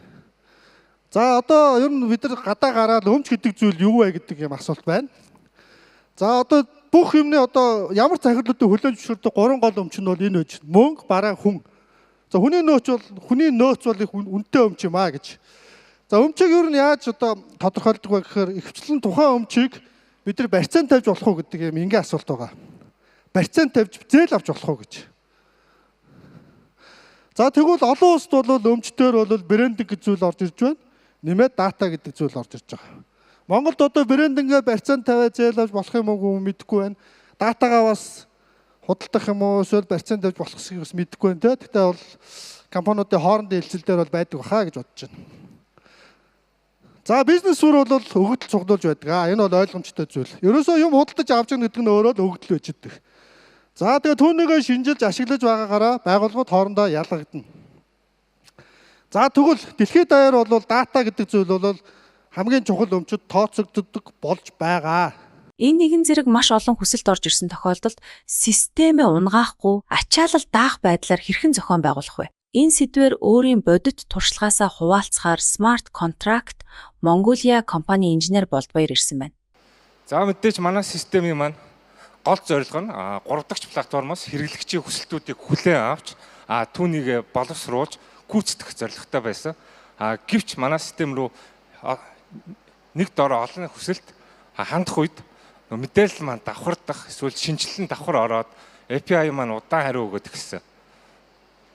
За одоо ер нь бид нар гадаа гараад өмч гэдэг зүйл юу вэ гэдэг юм асуулт байна. За одоо бүх юмны одоо ямар захирлуудыг хүлээн зөвшөөрдөг 3 гол өмч нь бол энэ байж. Мөнгө, бараа, хүн. За хүний нөөц бол их үнэтэй өмч юм аа гэж. За өмчийг ер нь яаж одоо тодорхойлдог вэ гэхээр ихвчлэн тухайн өмчийг бид нар барьцаанд тавьж болох уу гэдэг юм ингийн асуулт байгаа. Барьцаанд тавьж зээл авч болох уу гэж. За тэгвэл олон улсд бол өмчтөр бол брендинг гэж зүйл орж ирж байна. Нэмээд дата гэдэг зүйл орж ирж байгаа. Монголд одоо брендингээ барьцаанд тавиад зээл авч болох юм уу мэдэхгүй байна. Датагаа бас худалдах юм уу эсвэл барьцаан тавьж болох гэсэн бас мэдэхгүй байна те. Гэхдээ бол компаниудын хоорондын хэлцэл дээр бол байдаг баха гэж бодож байна. За бизнес суурь бол өгөгдөл цуглуулж байдаг. Энэ бол ойлгомжтой зүйл. Ерөөсөө юм худалдаж авч байгаа гэдэг нь өөрөө л өгөгдөл байж идэг. За тэгээ түүнийгээ шинжилж ашиглаж байгаагаараа байгууллагууд хоорондоо ялгагдана. За тэгвэл дэлхийд даяар бол дата гэдэг зүйл бол хамгийн чухал өмчөд тооцогддог болж байгаа. Энэ нэгэн зэрэг маш олон хүсэлт орж ирсэн тохиолдолд системээ унгаахгүй ачаалал даах байдлаар хэрхэн зохион байгуулах вэ? Энэ сэдвээр өөрийн бодит туршлагаасаа хуваалцахаар Smart Contract Mongolia компани инженер Болдбаяр ирсэн байна. За мэдээж манай системийн маань гол зорилго нь 3 дахь платформоос хэрэглэгчийн хүсэлтүүдийг хүлээн авч түүнийг боловсруулж гүйцэтгэх зорилготой байсан. Гэвч манай систем рүү нэг дор олон хүсэлт хандах үед мэдээлэл маань давхардах эсвэл шинжилэн давхар ороод API маань удаан хариу өгöd гисэн.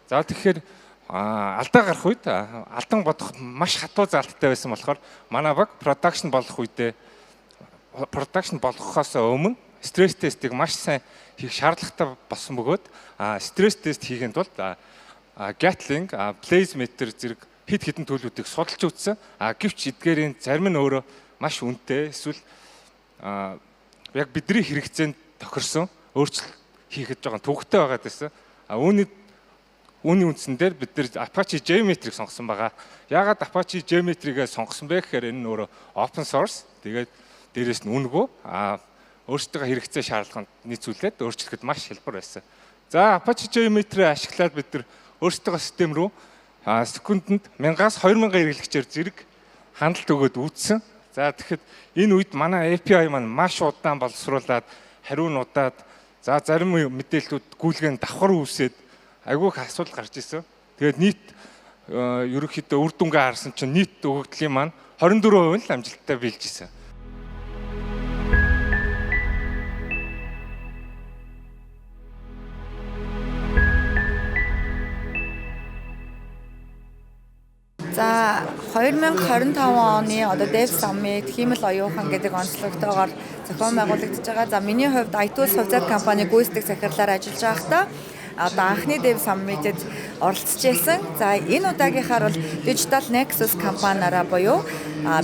За тэгэхээр алдаа гарах үед алдан бодох маш хатуу залттай байсан болохоор манай баг production болгохоос өмнө стресс тестийг маш сайн хийх шаардлагатай болсон бөгөөд стресс тест хийхэд бол Gatling, Blazemeter зэрэг хэд хэдэн төлөвүүдийг судалж үзсэн. Гэвч эдгээрийн зарим нь өөрөө маш үнэтэй эсвэл яг бидний хэрэгцээнд тохирсон өөрчлөлт хийхэд байгаа төвөгтэй байгаад байсан. Үүний үндсэн дээр бид нэр Apache JMetric сонгосон байгаа. Яагаад Apache JMetric-ийг сонгосон бэ гэхээр энэ нь өөрөө open source. Тэгээд дээрээс нь үнэгүй өөрсдөө хэрэгцээ шаардлаганд нийцүүлээд өөрчлөхөд маш хялбар байсан. За Apache JMetric ашиглаад бид нар өөрсдөө систем рүү секундэд 1000-аас 2000 хэрэглэгчээр зэрэг хяналт өгöd үүссэн. За тэгэхэд энэ үед манай API маань маш удаан боловсруулад хариу нь удаад за зарим мэдээллүүд гүйлгээн давхар үүсээд айгүй их асуудал гарч ирсэн. Тэгээд нийт ерөнхийдөө үр дүнгээ харсан чинь нийт өгөгдлийн маань 24% л амжилттай биелж ирсэн. За 2025 оны Dev Summit хиймэл оюухан гэдэг онцлогтойгоор зохион байгуулагдаж байгаа. За миний хувьд iTools хувьцаат компани гүйцэтгэх захирлаар ажиллаж байхдаа анхны Dev Summit-д оролцож байсан. За энэ удаагийнхаар бол Digital Nexus компаниараа буюу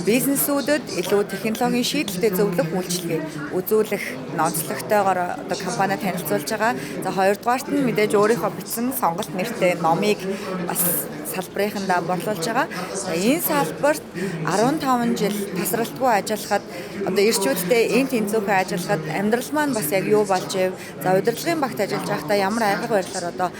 бизнесүүдэд илүү технологийн шийдэлтэй зөвлөх үйлчилгээ үзүүлэх онцлогтойгоор компани танилцуулж байгаа. За хоёрдугаарт нь мэдээж өөрийнхөө бичсэн сонголт нэртэй номыг бас салбарынхандаа борлуулж байгаа. Энэ салбарт 15 жил тасралтгүй ажиллахад эрчүүдтэй энэ тэнцвэрхээ ажиллахад амьдрал маань бас яг юу болж ив. За удирдлагын багт ажиллаж байхдаа ямар айгаг байдлаар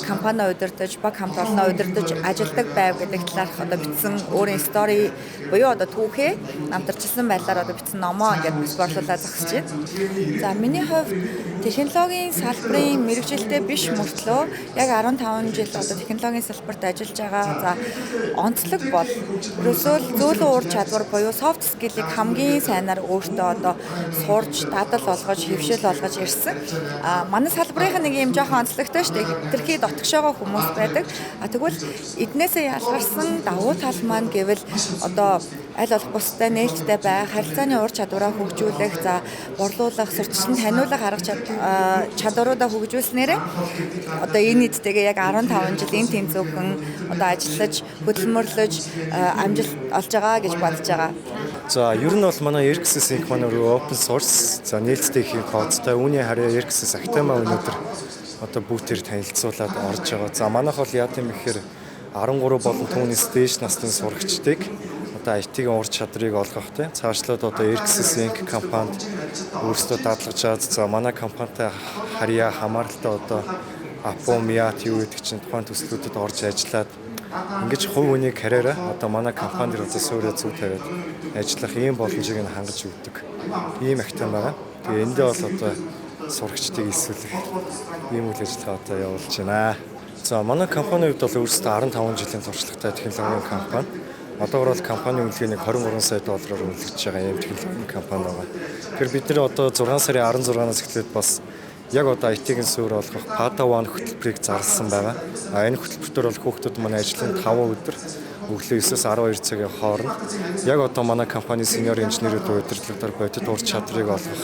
компани удирдах, баг хамт олоноо удирдах ажилладаг байв гэдэг талаарх бичсэн өөрийн стори буюу түүхээ намтарчилсан байдлаар бичсэн номоо ингээд бас борлуулаад зогсож байна. За миний хувьд технологийн салбарын мэрэгжилтэй биш мөртлөө яг 15 жил технологийн салбарт ажиллаж байгаа. За онцлог бол ерөөсөө зөөлөн ур чадвар буюу soft skill-ийг хамгийн сайнаар өөртөө сурж, дадал болгож, хэвшил болгож ирсэн. Манай салбарынх нэг юм жоохон онцлогтой шүү дээ. Хэтэрхий дотгошоогоо хүмүүс байдаг. Тэгвэл эднээсээ ялгарсан давуу тал маань гэвэл аль болох бусдад нээлттэй байх, харилцааны ур чадвараа хөгжүүлэх, за борлуулах, сурталчилан таниулах арга чадваруудаа хөгжүүлснээрээ энэ нийтдээ яг 15 жил энэ тэнцвэрхэн ажиллаж, хөдөлмөрлөж амжилт олж байгаа гэж бодож байгаа. За ер нь бол манай Erxis Inc манай open source за нээлттэй хийх кодтой үүний харьяа Erxis Actema өнөөдөр бүгдээр танилцуулаад орж байгаа. За манайх бол яа гэм ихээр 13 болон түүний stage насны сурагчдыг IT-ийн ур чадрыг олгохтой. Цаашлаад Erxis Inc компанид өөрсдөө дадлгаж байгаа. За манай компанитай харьяа хамааралтай Apomia юу гэдэг чинь тухайн төслүүдэд орж ажиллаад ингэж хувь хүний карьераа манай компани дээр суурь зүг тавиад ажиллах ийм боломжийг хангаж өгдөг. Ийм ахтай байгаа. Тэгээ эндээ бол сурагчдыг эсвэлэх ийм үйл ажиллагаа явуулж байна. За манай компани хувьд бол өөрсдөө 15 жилийн туршлагатай технологийн компани. Одоогор бол компани үнэлгээний 23 сая доллараар үнэлж байгаа ийм технологийн компани байгаа. Тэгэхээр бид нэр 6 сарын 16-наас эхлээд бас яг IT-ийн суурь олгох Padawan хөтөлбөрийг зарласан байгаа. Энэ хөтөлбөртөр бол хүүхдүүд манай ажлын 5 өдөр өглөө 9-ээс 12 цагийн хооронд яг манай компани сениор инженерүүд удирдлагаар бодит ур чадрыг олгох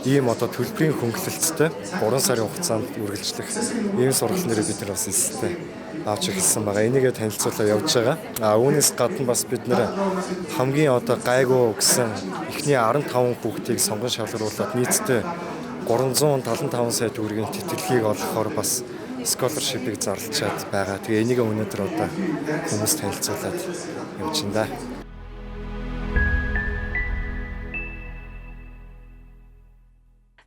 ийм одоо төлбөрийн хөнгөлөлттэй 3 сарын хугацаанд үргэлжлэх ийм сургалт нэрээ бид нар бас эсэлтэй авч эхэлсэн байгаа. Энийгээ танилцуулаад явж байгаа. Үүнээс гадна бас бид нэр хамгийн одоо гайгүй гэсэн эхний 15 хүүхдийг сонгон шалгаруулад нийтдээ 375 сая төгрөгийн тэтгэлгийг олгохоор бас scholarship-ыг зарлчаад байгаа. Тэгээ энийг өнөөдөр одоо хүмүүс танилцуулаад явж байна.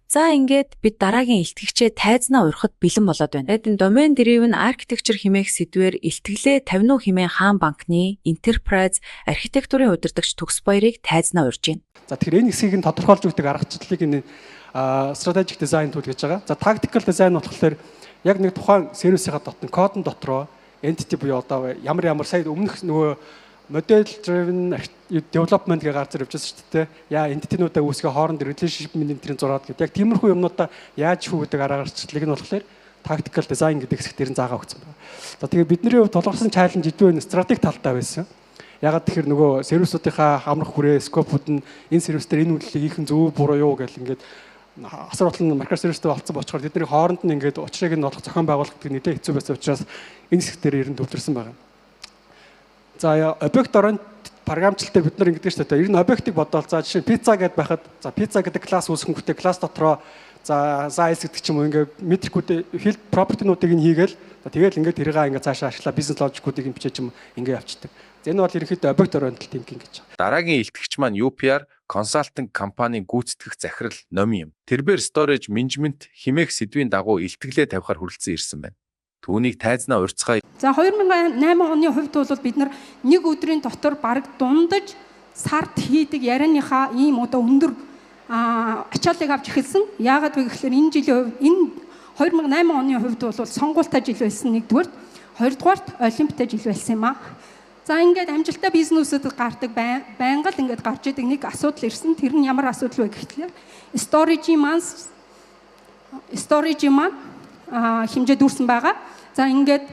За ингээд бид дараагийн илтгэгчээ тайзнаа урихад бэлэн болоод байна. Эдэн domain driven architecture хэмээх сэдвээр илтгэлээ 50 хэмээн хаан банкны Enterprise архитектурын удирдагч Төгс Баярыг тайзнаа урьж байна. За тэгэхээр энэ хэсгийг нь тодорхойлж өгдөг аргачлалыг энэ strategic design tool гэж байгаа. За tactical design болохоор яг нэг тухайн сервисийн дотор кодон дотроо entity буюу одоо ямар сая өмнөх нөгөө model driven development гэж гарч ирж байсан шүү дээ. Яа entity-нуудаа үүсгэх хооронд relationship менежерийн зураад гэдэг. Яг тиймэрхүү юмнуудаа яаж хүү гэдэг аргачлалыг нь болохоор tactical design гэдэг хэсэгт ирэн заагаа өгсөн байна. За тэгээ бидний хувьд толгорсон challenge идэв стратеги талтай байсан. Ягаад тэгэхээр нөгөө сервисүүдийнхаа хамрах хүрээ скопууд нь энэ сервисээр энэ үйлдэлийг хийх нь зөв буруу юу гэл ингээд асар батлан microservice-тэй болцсон болохоор тэдний хооронд нь ингээд учрыг нь олох зохион байгуулалт гэдэг нэлээд хэцүү байсан учраас энэ хэсгээр ирэн төвлөрсөн байна. За объект ориент програмчлалтаар бид нар ингэдэг шүү дээ. Ер нь объектыг бодоол за жишээ нь пицца гэдээ байхад за пицца гэдэг класс үүсгэнгүүтээ класс дотроо за size гэдэг ч юм уу ингээд метрикүүдээ field property-нуудыг нь хийгээл тэгэл ингээд тэрийг ингээд цаашаа ашиглаа бизнес логикуудыг нь бичиж юм ингээд явчихдаг. За энэ бол ерөнхийдөө объект oriented thinking гэж байна. Дараагийн илтгэгч маань UPR консалтинг компанийн гүйцэтгэх захирал Номи юм. Тэрбээр storage management хэмээх сэдвийн дагуу илтгэлээ тавихаар хүрэлцэн ирсэн байна. Түүнийг тайзнаа урьцгаая. За 2008 оны хувьд бол бид нар нэг өдрийн дотор бараг дундаж сард хийдэг ярианыхаа ийм одоо өндөр ачааллыг авч эхэлсэн. Яагаад вэ гэхээр энэ жилийн хувьд энэ 2008 оны хувьд бол сонгуультай жил байсан нэгдүгээр, хоёрдугаарт олимпиатай жил байсан юм аа. За ингээд амжилттай бизнесүүд гардаг байнга л ингээд гарч идэг нэг асуудал ирсэн. Тэр нь ямар асуудал вэ гэхлээр storage маань хэмжээ дүүрсэн байгаа. За ингээд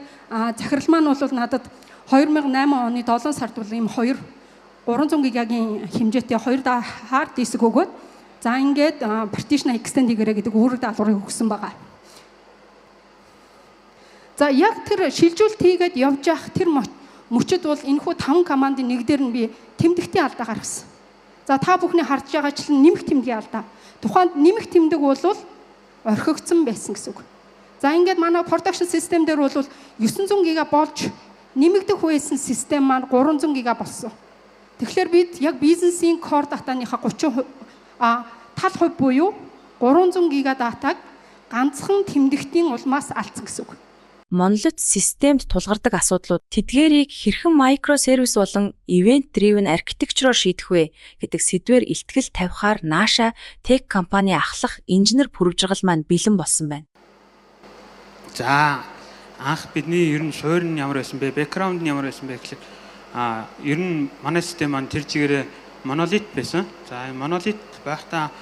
захирал маань бол надад 2008 оны 7 сард бол ийм 300 гигагийн хэмжээтэй 2 hard disk өгөөд за ингээд partition extend хийгэрэй гэдэг үүрэг даалгаврыг өгсөн байгаа. За яг тэр шилжүүлэлт хийгээд явж явах тэр мөчөд бол энэхүү 5 командын нэг дээр нь би тэмдэгтийн алдаа гаргасан. За та бүхний харж байгаачлан нэмэх тэмдгийн алдаа. Тухайд нэмэх тэмдэг бол орхигдсон байсан гэсэн үг. За ингээд манай production system дээр бол 900 ГБ болж нэмэгдэх байсан систем маань 300 ГБ болсон. Тэгэхээр бид яг бизнесийн core датаныхаа 30% тал хувь буюу 300 ГБ датаг ганцхан тэмдэгтийн улмаас алдсан гэсэн үг. Monolith системд тулгардаг асуудлууд тэдгээрийг хэрхэн microservice болон event driven architecture-оор шийдэх вэ гэдэг сэдвээр илтгэл тавихаар нааша tech компани ахлах инженер пүрэвжрал маань бэлэн болсон байна. За анх бидний ер нь суурь нь ямар байсан бэ? Бэкграунд нь ямар байсан бэ гэхлээр ер нь манай систем маань тэр чигээрээ monolith байсан. За monolith байхдаа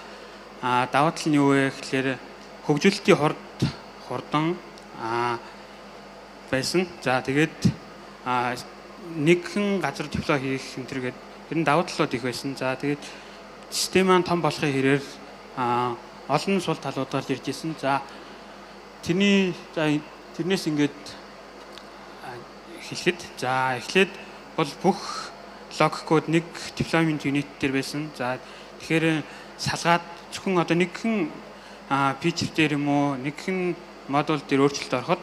даваа тал нь юу вэ гэхлээр хөгжүүлэлтийн хурдан байсан. За тэгээд нэгэн газар диплой хийх энэ төргээд ер нь даваа талууд их байсан. За тэгээд систем маань том болохын хэрээр олон сул талуудаар ирж ирсэн. За тэрнээс ингээд хэлэхэд за эхлээд бол бүх логик код нэг deployment unit дээр байсан. За тэгэхээр салгаад зөвхөн одоо нэгэн feature дээр юм уу нэгэн модуль дээр өөрчлөлт ороход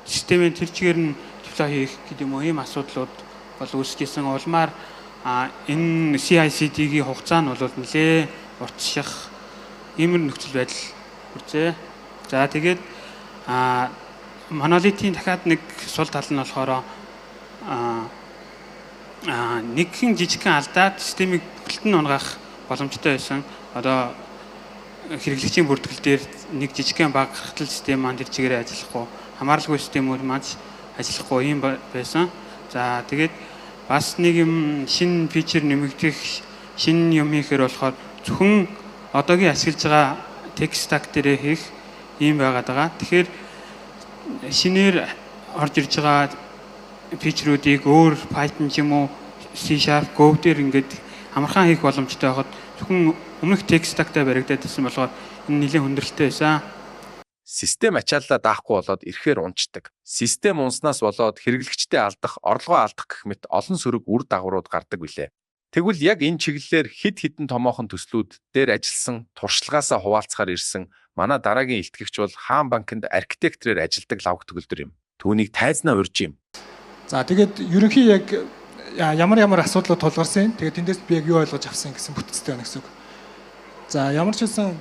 системийн тэр чигээр нь deploy хийх гэдэг юм уу ийм асуудлууд бол үүсгэсэн. Улмаар энэ CI/CD-гийн хугацаа нь бол нэлээ уртших ийм нөхцөл байдал хүрчээ. За тэгээд monolith-ийн дахиад нэг сул тал нь болохоор нэгэн жижигхэн алдаад системийг бүтэн унгаах боломжтой байсан. Одоо хэрэглэгчийн бүртгэл дээр нэг жижигхэн баг гаргалтал систем маань тэр чигээрээ ажиллахгүй, хамааралгүй системүүд маань ажиллахгүй юм байсан. За тэгээд бас нэг юм шинэ фичер нэмэгдэх, шинэ юм хийхээр болохоор зөвхөн одоогийн ашиглаж байгаа tech stack дээрээ хийх ийм байгаад байгаа. Тэгэхээр шинээр орж ирж байгаа фичрүүдийг өөр Python ч юм уу C# Go дээр ингээд амархан хийх боломжтой байхад зөвхөн өмнөх tech stack-тай баригдаад байсан болохоор энэ нэлээд хүндрэлтэй байсан. Систем ачааллаа даахгүй болоод ирэхээр унцдаг. Систем унснаас болоод хэрэглэгчтэй алдах, орлогоо алдах гэх мэт олон сөрөг үр дагаврууд гардаг билээ. Тэгвэл яг энэ чиглэлээр хэд хэдэн томоохон төслүүд дээр ажилласан, туршлагаасаа хуваалцахаар ирсэн манай дараагийн илтгэгч бол Хаан банкнд архитекторээр ажилладаг лавг төгөлдөр юм. Түүнийг тайзнаа урьж юм. За тэгээд ерөнхий яг ямар асуудлууд тулгарсан. Тэгээд тэндээс би яг юу ойлгож авсан гэсэн бүтцтэй байна гэсэн үг. За ямар ч хэлсэн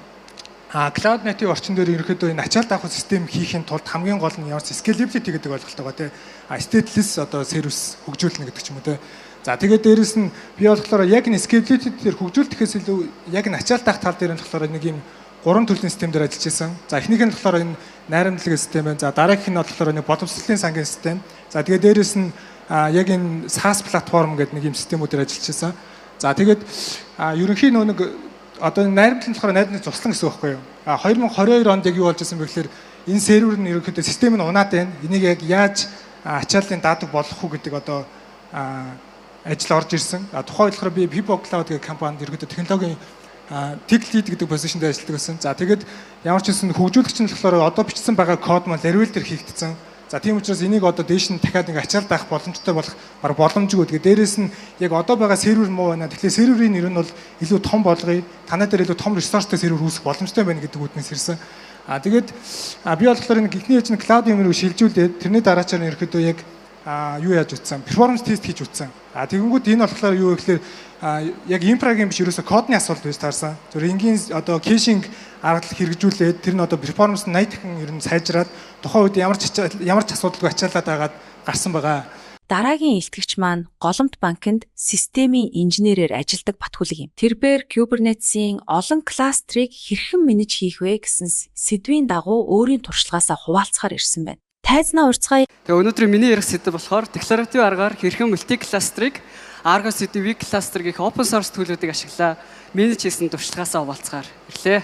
Cloud Native орчин дээр ерөнхийдөө энэ ачаал даах систем хийхин тулд хамгийн гол нь ямар ч scalability гэдэг ойлголтойгоо тий stateless одоо сервис хөгжүүлнэ гэдэг ч юм уу тий. За тэгээд дээрэс нь би болохоор яг энэ scalability дээр хөгжүүлдэхээс илүү яг энэ ачаал даах тал дээр нь болохоор нэг юм 3 төрлийн систем дээр ажиллаж байсан. За эхнийх нь болохоор энэ найрамдлагын систем байна. За дараагийнх нь болохоор нэг боловсролын сангийн систем. За тэгээд дээрэс нь яг энэ SaaS платформ гэдэг нэг юм системүүдээр ажиллаж байсан. За тэгээд ерөнхийн нэг одоо найрамдлал нь болохоор найдны цуслан гэсэн үг байхгүй юу? 2022 онд яг юу болж байсан бэ гэхээр энэ сервер нь ерөнхийдөө систем нь унаад байна. Энийг яг яаж ачааллын дадаг болгох уу гэдэг одоо ажил орж ирсэн. Тухайн болохоор би Pipo Cloud гэх компанид ерөнхийдөө технологийн tech lead гэдэг позишнд ажилладаг байсан. За тэгээд ямар ч хэлсэн хөгжүүлэгч нь болохоор одоо бичсэн байгаа код маань Laravel дээр хийгдсэн. За тийм учраас энийг одоо дээш нь дахиад ингээ ачаал даах боломжтой болох баг боломжгүй. Тэгээд дээрэс нь яг одоо байгаа сервер муу байна. Тэгэхээр серверийн нэр нь бол илүү том болгоё. Танай дээр илүү том ресурстай сервер үүсгэх боломжтой байна гэдэг үгнээс ирсэн. Тэгээд би болохоор энэ гихний ээж нь cloud юм руу шилжүүлээд тэрний дараачаар нь ерөөдөө яг юу яаж утсан? Performance test хийж утсан. Тэгэнгүүт энэ болохоор юу вэ гэхээр яг инфрагийн биш ерөөсө кодны асуулт биш таарсан. Зөв энгийн одоо кэшинг аргатлал хэрэгжүүлээд тэр нь одоо перформанс нь 80 дахин ер нь сайжраад тухайн үед ямар ч асуудалгүй ачаалаад байгаад гарсан байгаа. Дараагийн илтгэгч маань Голомт банкнд системийн инженерээр ажилладаг Батхүлэг юм. Тэрээр Kubernetes-ийн олон кластерыг хэрхэн менеж хийх вэ гэсэн сэдвийн дагуу өөрийн туршлагаасаа хуваалцахаар ирсэн байна. Тайзнаа урьцгаая. Тэгээ өнөөдөр миний ярих сэдэв болохоор декларатив аргаар хэрхэн мульти кластерыг Argo CD weak cluster гэх open source төлөвүүдийг ашиглаа менеж хийсэн туршлагаасаа хуваалцгаар ирлээ.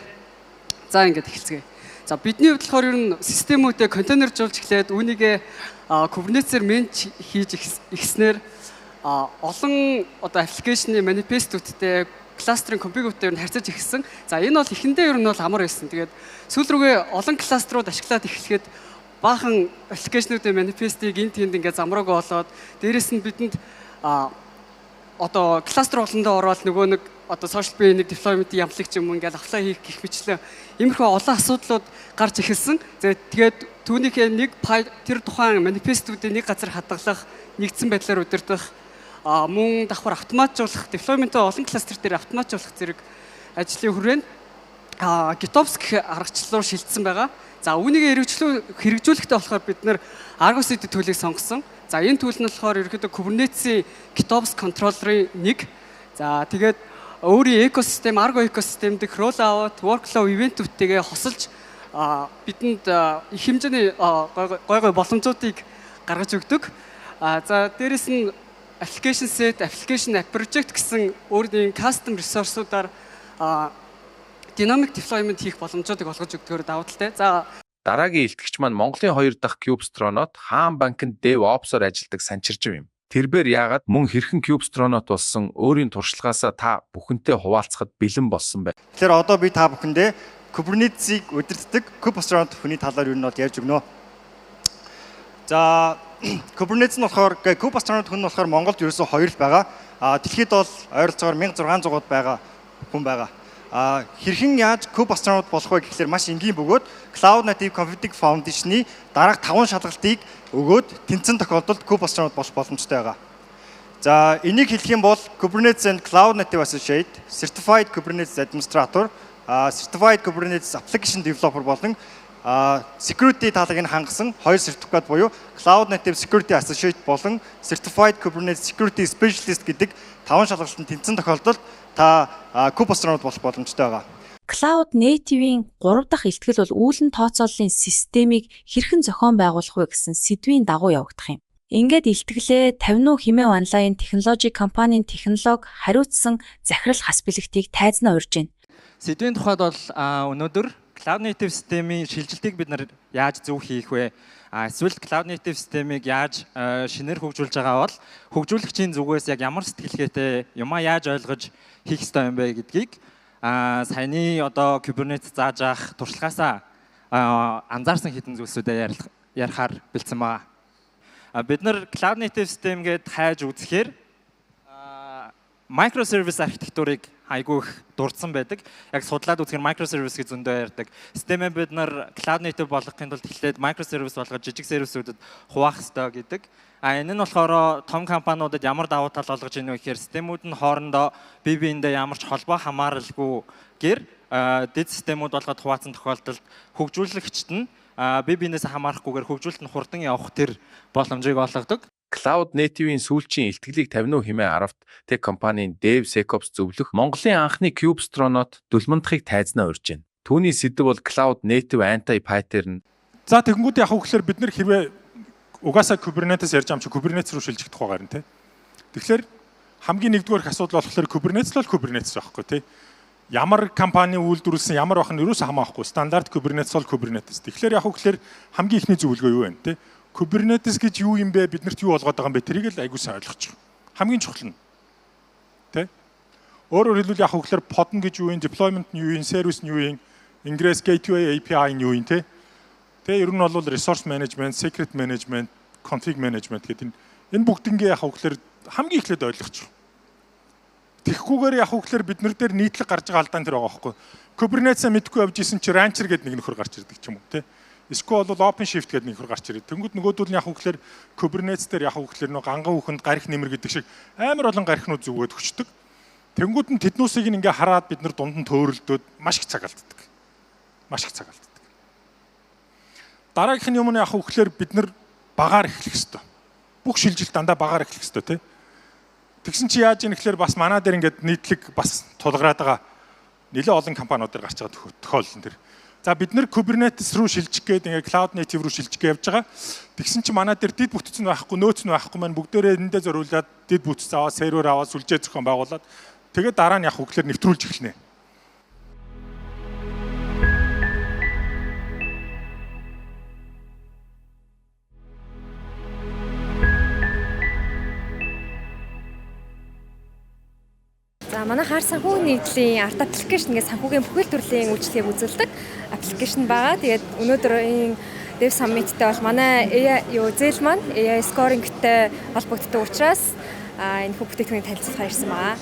За ингээд эхэлцгээе. За бидний хувьд болохоор ер нь системүүдээ контейнержуулж эхлээд үүнийгээ Kubernetes-ээр менеж хийж ихснээр олон одоо аппликейшны манифестүүдтэй кластерын компьютерээр нь харьцаж эхэлсэн. За энэ бол эхэндээ ер нь бол амар байсан. Тэгээд сүүл рүүгээ олон кластерууд ашиглаад эхлэхэд баахан аппликейшнүүдийн манифестийг энд тэнд ингээд замраагүй болоод дээрэс нь бидэнд одоо кластер болондоо ороод нөгөө нэг одоо social media deployment-ийн ямлагч юм ингээл авлаа хийх гэх мэтлээ иймэрхүү олон асуудлууд гарч эхэлсэн. Тэгээд түүнийхээ нэг тэр тухайн манифестүүдийн нэг газар хадгалах, нэгдсэн байдлаар удирдах, мөн давхар автоматжуулах, deployment-өө олон кластер дээр автоматжуулах зэрэг ажлын хүрээнд GitOps гэх аргачлал руу шилжсэн байгаа. За үүнийг хэрэгжүүлэхдээ болохоор бид нэр Argo CD төлөвийг сонгосон. За энэ төлөв нь болохоор ерөөдөө Kubernetes GitOps controller-ийн нэг. За тэгээд өөрийн экосистем, Argo экосистем дэх rollout, workflow event-үүдтэйгээ хосолж бидэнд их хэмжээний гой боломжуудыг гаргаж өгдөг. За дээрэс нь application set, application app project гэсэн өөрийн custom resource-уудаар dynamic deployment хийх боломжуудыг олгож өгдөгөөр давуу талтай. За дараагийн илтгэгч маань Монголын 2 дахь Cubestronaut Хаан банкнд DevOps-оор ажилладаг Санчиржив юм. Тэрээр яагаад мөн хэрхэн Cubestronaut болсон өөрийн туршлагаасаа та бүхэнтэй хуваалцахад бэлэн болсон бэ? Тэгэхээр одоо би та бүхэндээ Kubernetes-ийг удирддаг Cubestronaut хүний талаар юу нь бол ярьж өгнө. За Kubernetes нь болохоор Cubestronaut хүн нь болохоор Монголд ерөөсөө 2 л байгаа. Дэлхийд бол ойролцоогоор 1600-ууд байгаа хүн байгаа. Хэрхэн яаж Cubestronaut болох вэ гэхлээр маш энгийн бөгөөд Cloud Native Config Foundation-ы дараах 5 шалгалтыг өгөөд тэнцэн тохиолдолд Cubestronaut болох боломжтой байгаа. За энийг хэлэх юм бол Kubernetes and Cloud Native Associate, Certified Kubernetes Administrator, Certified Kubernetes Application Developer болон Security талыг нь хангасан 2 сертификат буюу Cloud Native Security Associate болон Certified Kubernetes Security Specialist гэдэг 5 шалгалтанд тэнцэн тохиолдолд та Cubestronaut болох боломжтой байгаа. Cloud Native-ийн 3 дахь илтгэл бол үүлэн тооцооллын системийг хэрхэн зохион байгуулах вэ гэсэн сэдвийн дагуу явагдах юм. Ингээд илтгэлээ 50 хэмээн онлайн технологи компанийн технологи хариуцсан захирал хас бэлэгтийг тайзнаа урьж байна. Сэдвийн тухайд бол өнөөдөр Cloud Native системийн шилжилтийг бид нар яаж зөв хийх вэ? Эсвэл cloud native системийг яаж шинээр хөгжүүлж байгаа бол хөгжүүлэгчийн зүгээс яг ямар сэтгэлгээтэй юмаа яаж ойлгож хийх ёстой юм бэ гэдгийг саяны одоо Kubernetes зааж авах туршлагаасаа анзаарсан хэдэн зүйлсүүдээ ярихаар бэлдсэн байгаа. Бид нар cloud native систем гээд хайж үзэхээр microservice архитектурыг айгүй их дурдсан байдаг. Яг судлаад үзэхээр microservice гэж зөндөө ярьдаг. Системээ бид нар cloud native болгохын тулд эхлээд microservice болгож жижиг сервисүүдэд хуваах хэрэгтэй гэдэг. Энэ нь болохоор том компаниудад ямар давуу тал олгож ийнө вэ гэхээр системүүд нь хоорондоо бие биендээ ямар ч холбоо хамааралгүйгээр дэд системүүд болгоод хуваацсан тохиолдолд хөгжүүлэгчд нь бие биенээс хамаарахгүйгээр хөгжүүлэлт нь хурдан явах тэр боломжийг олгодог. Cloud Native-ийн сүүлчийн илтгэлийг 50 хэмээн 10-т тех компанийн DevSecOps зөвлөх Монголын анхны Kubestronot дөлмөндөхийг тайзнаа урьж байна. Түүний сэдэв бол Cloud Native Anti-Pattern. За тэгэнгүүт яг хөөхлөөр бид нэр хэрвээ угаасаа Kubernetes ярьж байгаа юм чи Kubernetes руу шилжих тухай гарна тий. Тэгэхээр хамгийн нэгдүгээр асуудал болохоор Kubernetes бол Kubernetes байхгүй тий. Ямар компани үйлдвэрлэсэн ямар байх нь юусаа хамаахгүй стандарт Kubernetes бол Kubernetes. Тэгэхээр яг хөөхлөөр хамгийн ихний зөвлөгөө юу вэ тий? Kubernetes гэж юу юм бэ? Биднэрт юу болгоод байгаа юм бэ? Тэрийг л айгуу сайн ойлгочих. Хамгийн чухал нь. Тэ? Өөрөөр хэлбэл яг хөөхлөөр pod нь гэж юу юм, deployment нь юу юм, service нь юу юм, ingress gateway API нь юу юм те? Тэ ер нь бол resource management, secret management, config management гэдэг энэ бүгднгээ яг хөөхлөөр хамгийн эхлээд ойлгочих. Тэгэхгүйгээр яг хөөхлөөр биднэр дээр нийтлэг гарч байгаа алдаан тэр байгаа байхгүй. Kubernetes-а мэдгүй явж исэн чи rancher гэдэг нэг нөхөр гарч ирдэг ч юм уу те? Эсвэл бол OpenShift гэдэг нэг хөр гарч ирээд. Тэнгүүд нөгөөдөл нь яг хөөхлөөр Kubernetes дээр яг хөөхлөөр нэг ганган үхэнд гарих нэмэр гэдэг шиг амар олон гарихнууд зүгөөд өчтдөг. Тэнгүүд нь тэднүүсийг ингээ хараад бид нар дунд нь төөрөлдөөд маш их цаг алддаг. Маш их цаг алддаг. Дараагийнх нь юм нь яг хөөхлөөр бид нар багаар эхлэх ёстой. Бүх шилжилт дандаа багаар эхлэх ёстой тий. Тэгсэн чи яаж ийм гэхлээр бас манаа дээр ингээд нийтлэг бас тулгараад байгаа нэлээд олон компаниуд дээр гарч байгаа тохиолдол төр. За бид нэр Kubernetes руу шилжих гээд ингээ Cloud Native руу шилжих гэж явж байгаа. Тэгсэн чи манай дээр дид бүтцэн байхгүй, нөөц нь байхгүй маань бүгдээрээ эндээ зориулаад дид бүтц аваад, сервер аваад, сүлжээ зохион байгуулад тэгээд дараа нь яг хөглөр нэвтрүүлж эхэлнэ. За манай хар санхүү нийтлийн арт аппликейшн гэж санхүүгийн бүхэл төрлийн үйлчлэгийг үзүүлдэг аппликейшн байгаа. Тэгээд өнөөдөр энэ Dev Summit-тэй бол манай зээл маань AI scoring-тэй холбогддог учраас энэ бүх бүтээгдэхүүнийг танилцуулахаар ирсэн байгаа.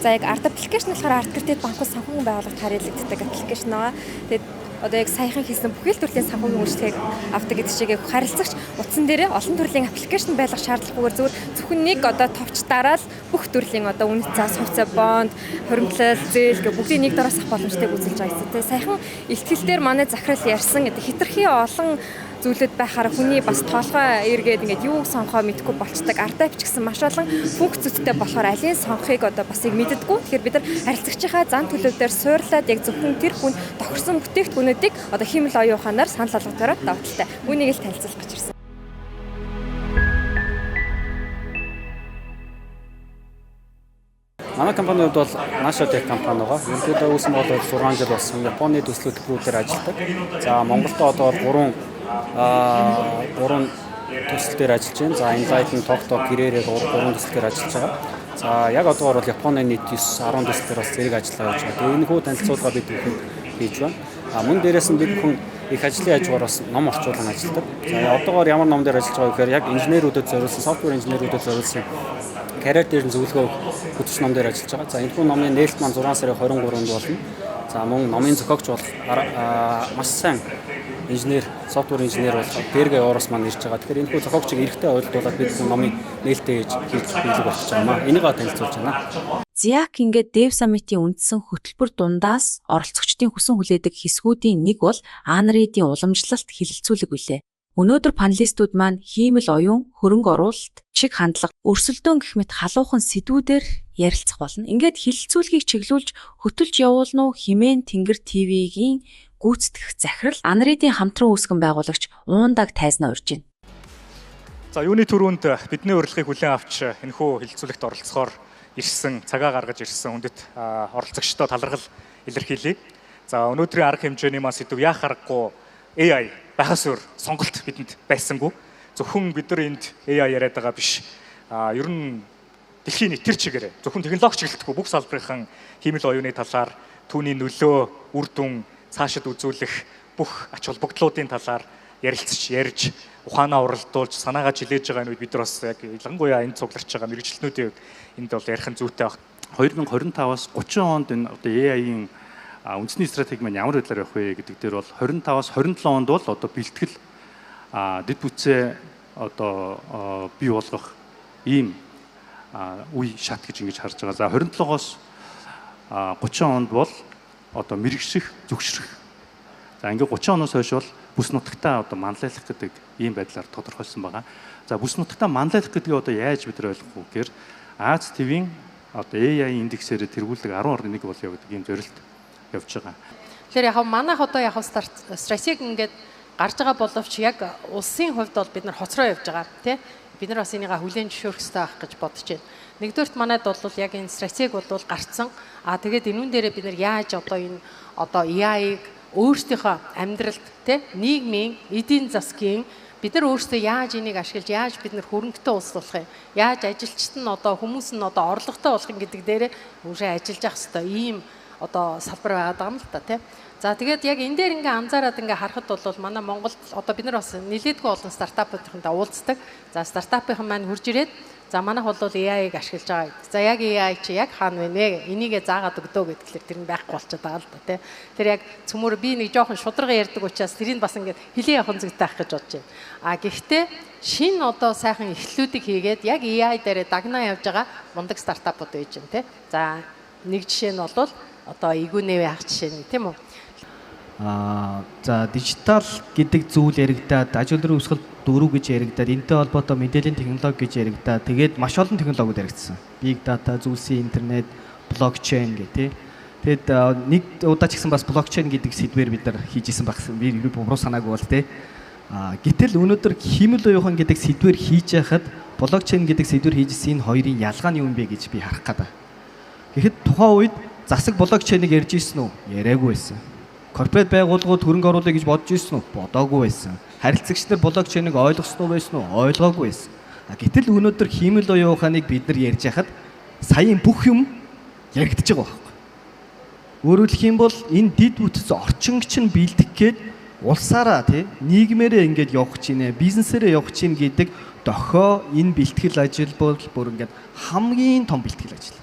За яг арт аппликейшн болохоор арт кредит банкуд санхүүгийн байгууллагад харьяалагддаг аппликейшн байгаа. Тэгээд одоо яг саяхан хийсэн бүхэл төрлийн санхүүгийн үйлчлэгийг авдаг гэдэг чигийг харилцагч утсан дээрээ олон төрлийн аппликейшн байлгах шаардлагагүйгээр зөвхөн нэг одоо товч дараал бүх төрлийн одоо үнэт цаас, хувьцаа, бонд, хуримтлал, зээл гэх бүгдийг нэг дороос авах боломжтойг үзүүлж байгаа гэсэн. Саяхан илтгэл дээр манай захирал ярьсан хэтэрхий олон зүйлүүд байхаар хүний бас тоолгой эргээд ингээд юу сонгохоо мэдэхгүй болцдог. Артайп ч гэсэн маш олон функцүүдтэй болохоор алийн сонгохыг одоо бас яг мэддэггүй. Тэгэхээр бид нар харилцагчийнхаа зан төлөв дээр суурлаад яг зөвхөн тэр хүн тохирсон бүтээгдэхүүнүүдийг одоо хиймэл оюун ухаанаар санал болгохоор давталтай. Үүнийг л танилцуулах гэж ирсэн. Манай компаниуд бол National Tech компани байгаа. Ерөнхийдөө үүссэн бол 6 жил болсон. Японы төсөл хөтөлбөрүүдээр ажилладаг. За Монголд одоо 3 төсөл дээр ажиллаж байна. За Enlighten, TokTok, Career-ээр 3 төсөл дээр ажиллаж байгаа. За яг одоогоор бол Японы нийт 9-10 төсөл дээр бас зэрэг ажиллаа явж байгаа. Тэгээ энэ хүү танилцуулга бид бүхэн хийж байна. Мөн дээрээс нь бид бүхэн их ажлын хажуугаар бас ном орчуулан ажилладаг. За одоогоор ямар ном дээр ажиллаж байгаа гэхээр яг инженерүүдэд зориулсан, софтвер инженерүүдэд зориулсан Career дээр нь зөвлөгөө хөтөч ном дээр ажиллаж байгаа. За энэ хүү номын нээлт маань 6 сарын 23-нд болно. За мөн номын зохиогч болох маш сайн инженер, софтвер инженер болох Бергэ Орос маань ирж байгаа. Тэгэхээр энэ хүү зохиогчийг эрэхтэй ойлголуулаад бид хүн номын нээлттэй хийж биелэг болчихж байгаа маа. Энийг танилцуулж байна. Ziak ингээд Dev Summit-ийн үндсэн хөтөлбөр дундаас оролцогчдын хүсэн хүлээдэг хэсгүүдийн нэг бол Анридийн уламжлалт хилэлцүүлэг билээ. Өнөөдөр панелистууд маань хиймэл оюун, хөрөнгө оруулалт, чиг хандлага, өрсөлдөөн гэх мэт халуухан сэдвүүдээр ярилцах болно. Ингээд хилэлцүүлгийг чиглүүлж хөтөлж явуулна уу химэн Тэнгэр ТV-гийн гүйцэтгэх захирал Анридийн хамтран үүсгэн байгуулагч Уундаг тайзнаа урьж байна. За юуны түрүүнд бидний урилгыг хүлээн авч энэхүү хилэлцүүлэгт оролцохоор ирсэн, цагаа гаргаж ирсэн хүндэт оролцогчдод талархал илэрхийлье. За өнөөдрийн арга хэмжээний маань сэдв яах аргагүй AI байхаас өөр сонголт бидэнд байсангүй. Зөвхөн бид нар энд AI яриад байгаа биш. Ер нь дэлхийн нийт төр чигээр зөвхөн технологич гэлтгүй бүх салбарын хиймэл оюуны талаар түүний нөлөө, үр дүн цаашид үзүүлэх бүх ач холбогдлуудын талаар ярьж ухаанаа уралдуулж санаагаа жилээж байгаа нь бид нар бас яг ялангуяа энэ цугларч байгаа мэрэгчлэнүүдийн энд бол ярих нь зүйтэй баг. 2025-аас 30 онд энэ одоо AI-ийн үндэсний стратеги маань ямар байдлаар явах вэ гэдэг дээр бол 25-аас 27 онд бол одоо бэлтгэл дэд бүтцээ одоо бий болгох ийм үе шат гэж ингэж харж байгаа. За 27-оос 30 онд бол одоо мэрэгших, зөвшрөх. За ингээ 30 оноос хойш бол бүс нутагтаа одоо манлайлах гэдэг ийм байдлаар тодорхойлсон байгаа. За бүс нутагтаа манлайлах гэдгийг одоо яаж бид нар ойлгох вэ гэхээр Аз ТV-ийн одоо AI индексээр тэргүүлдэг 10.1 болё гэдэг ийм зорилт явж байгаа. Тэгэхээр яг манайх одоо яг стратеги ингээд гарч байгаа боловч яг улсын хувьд бол бид нар хоцроо явж байгаа тий. Бид нар бас энийгээ хүлээн зөвшөөрөх хэрэгтэй байх гэж бодож байна. Нэгдүгээрт манайд бол яг энэ стратеги бол гарцсан. Тэгээд энүүн дээрээ бид нар яаж одоо энэ одоо AI-г өөрсдийнхөө амьдралд тий нийгмийн эдийн засгийн бид нар өөрсдөө яаж энийг ашиглаж яаж бид нар хөрөнгөтэй улс болох юм яаж ажилчид нь одоо хүмүүс нь одоо орлоготой болох юм гэдэг дээрээ үүшээ ажиллаж явах хэрэгтэй ийм одоо салбар байгаа юм л та тий. За тэгээд яг энэ дээр ингээ анзаараад ингээ харахад бол манай Монголд одоо бид нар бас нэлээдгүй олон стартапуудынхаа уулздаг. За стартапын маань хурж ирээд за манайх бол AI-г ашиглаж байгаа гэдэг. За яг AI чи яг хаана вэ нэ? Энийгээ заагаад өгдөө гэдгээр тэр нь байхгүй болчиход байгаа л да тий. Тэр яг цөмөр би нэг жоохон шударга ярьдаг учраас тэрийг бас ингээ хилээ явах зүйтэй ах гэж бодож байна. Гэхдээ шинэ одоо сайхан эхлэлүүдийг хийгээд яг AI дээр дагнаа явж байгаа мундаг стартапууд байж байна тий. За нэг жишээ нь бол одоо игүүнэвэ ах жишээ нь тийм үү? За дижитал гэдэг зүйл яригадаад ажил руу өсгөл дөрөв гэж яригадаад энэтэй холбоотой мэдээллийн технологи гэж яригадаад тэгээд маш олон технологиуд яригдсан. Big data, зүйлсийн интернет, блокчейн гэх тий. Тэгэд нэг удаа ч гэсэн бас блокчейн гэдэг сэдвээр бид нар хийж исэн багсан. Би буруу санаагүй бол тий. Гэтэл өнөөдөр хиймэл оюухан гэдэг сэдвээр хийж яхад блокчейн гэдэг сэдвээр хийж исэн энэ хоёрын ялгаа нь юу юм бэ гэж би харах гэдэг. Тэгэхэд тухайн үед засаг блокчейнийг ярьж ирсэн үү? Яриаггүй байсан. Корпорат байгууллагууд хөрөнгө оруулах гэж бодож ирсэн үү? Бодоогүй байсан. Харилцагч нар блокчейнийг ойлгосноо байсан уу? Ойлгоогүй байсан. Гэтэл өнөөдөр хиймэл оюун ухааныг бид нар ярьж яхад саяын бүх юм яригдж байгаа байхгүй. Өөрөөр хэлэх юм бол энэ дид бүтц орчингч нь бэлдэх гээд улсаараа тий нийгмээрээ ингэж явах чинь бизнесээрээ явах чинь гэдэг дохио энэ бэлтгэл ажил бол бүр ингээд хамгийн том бэлтгэл ажил.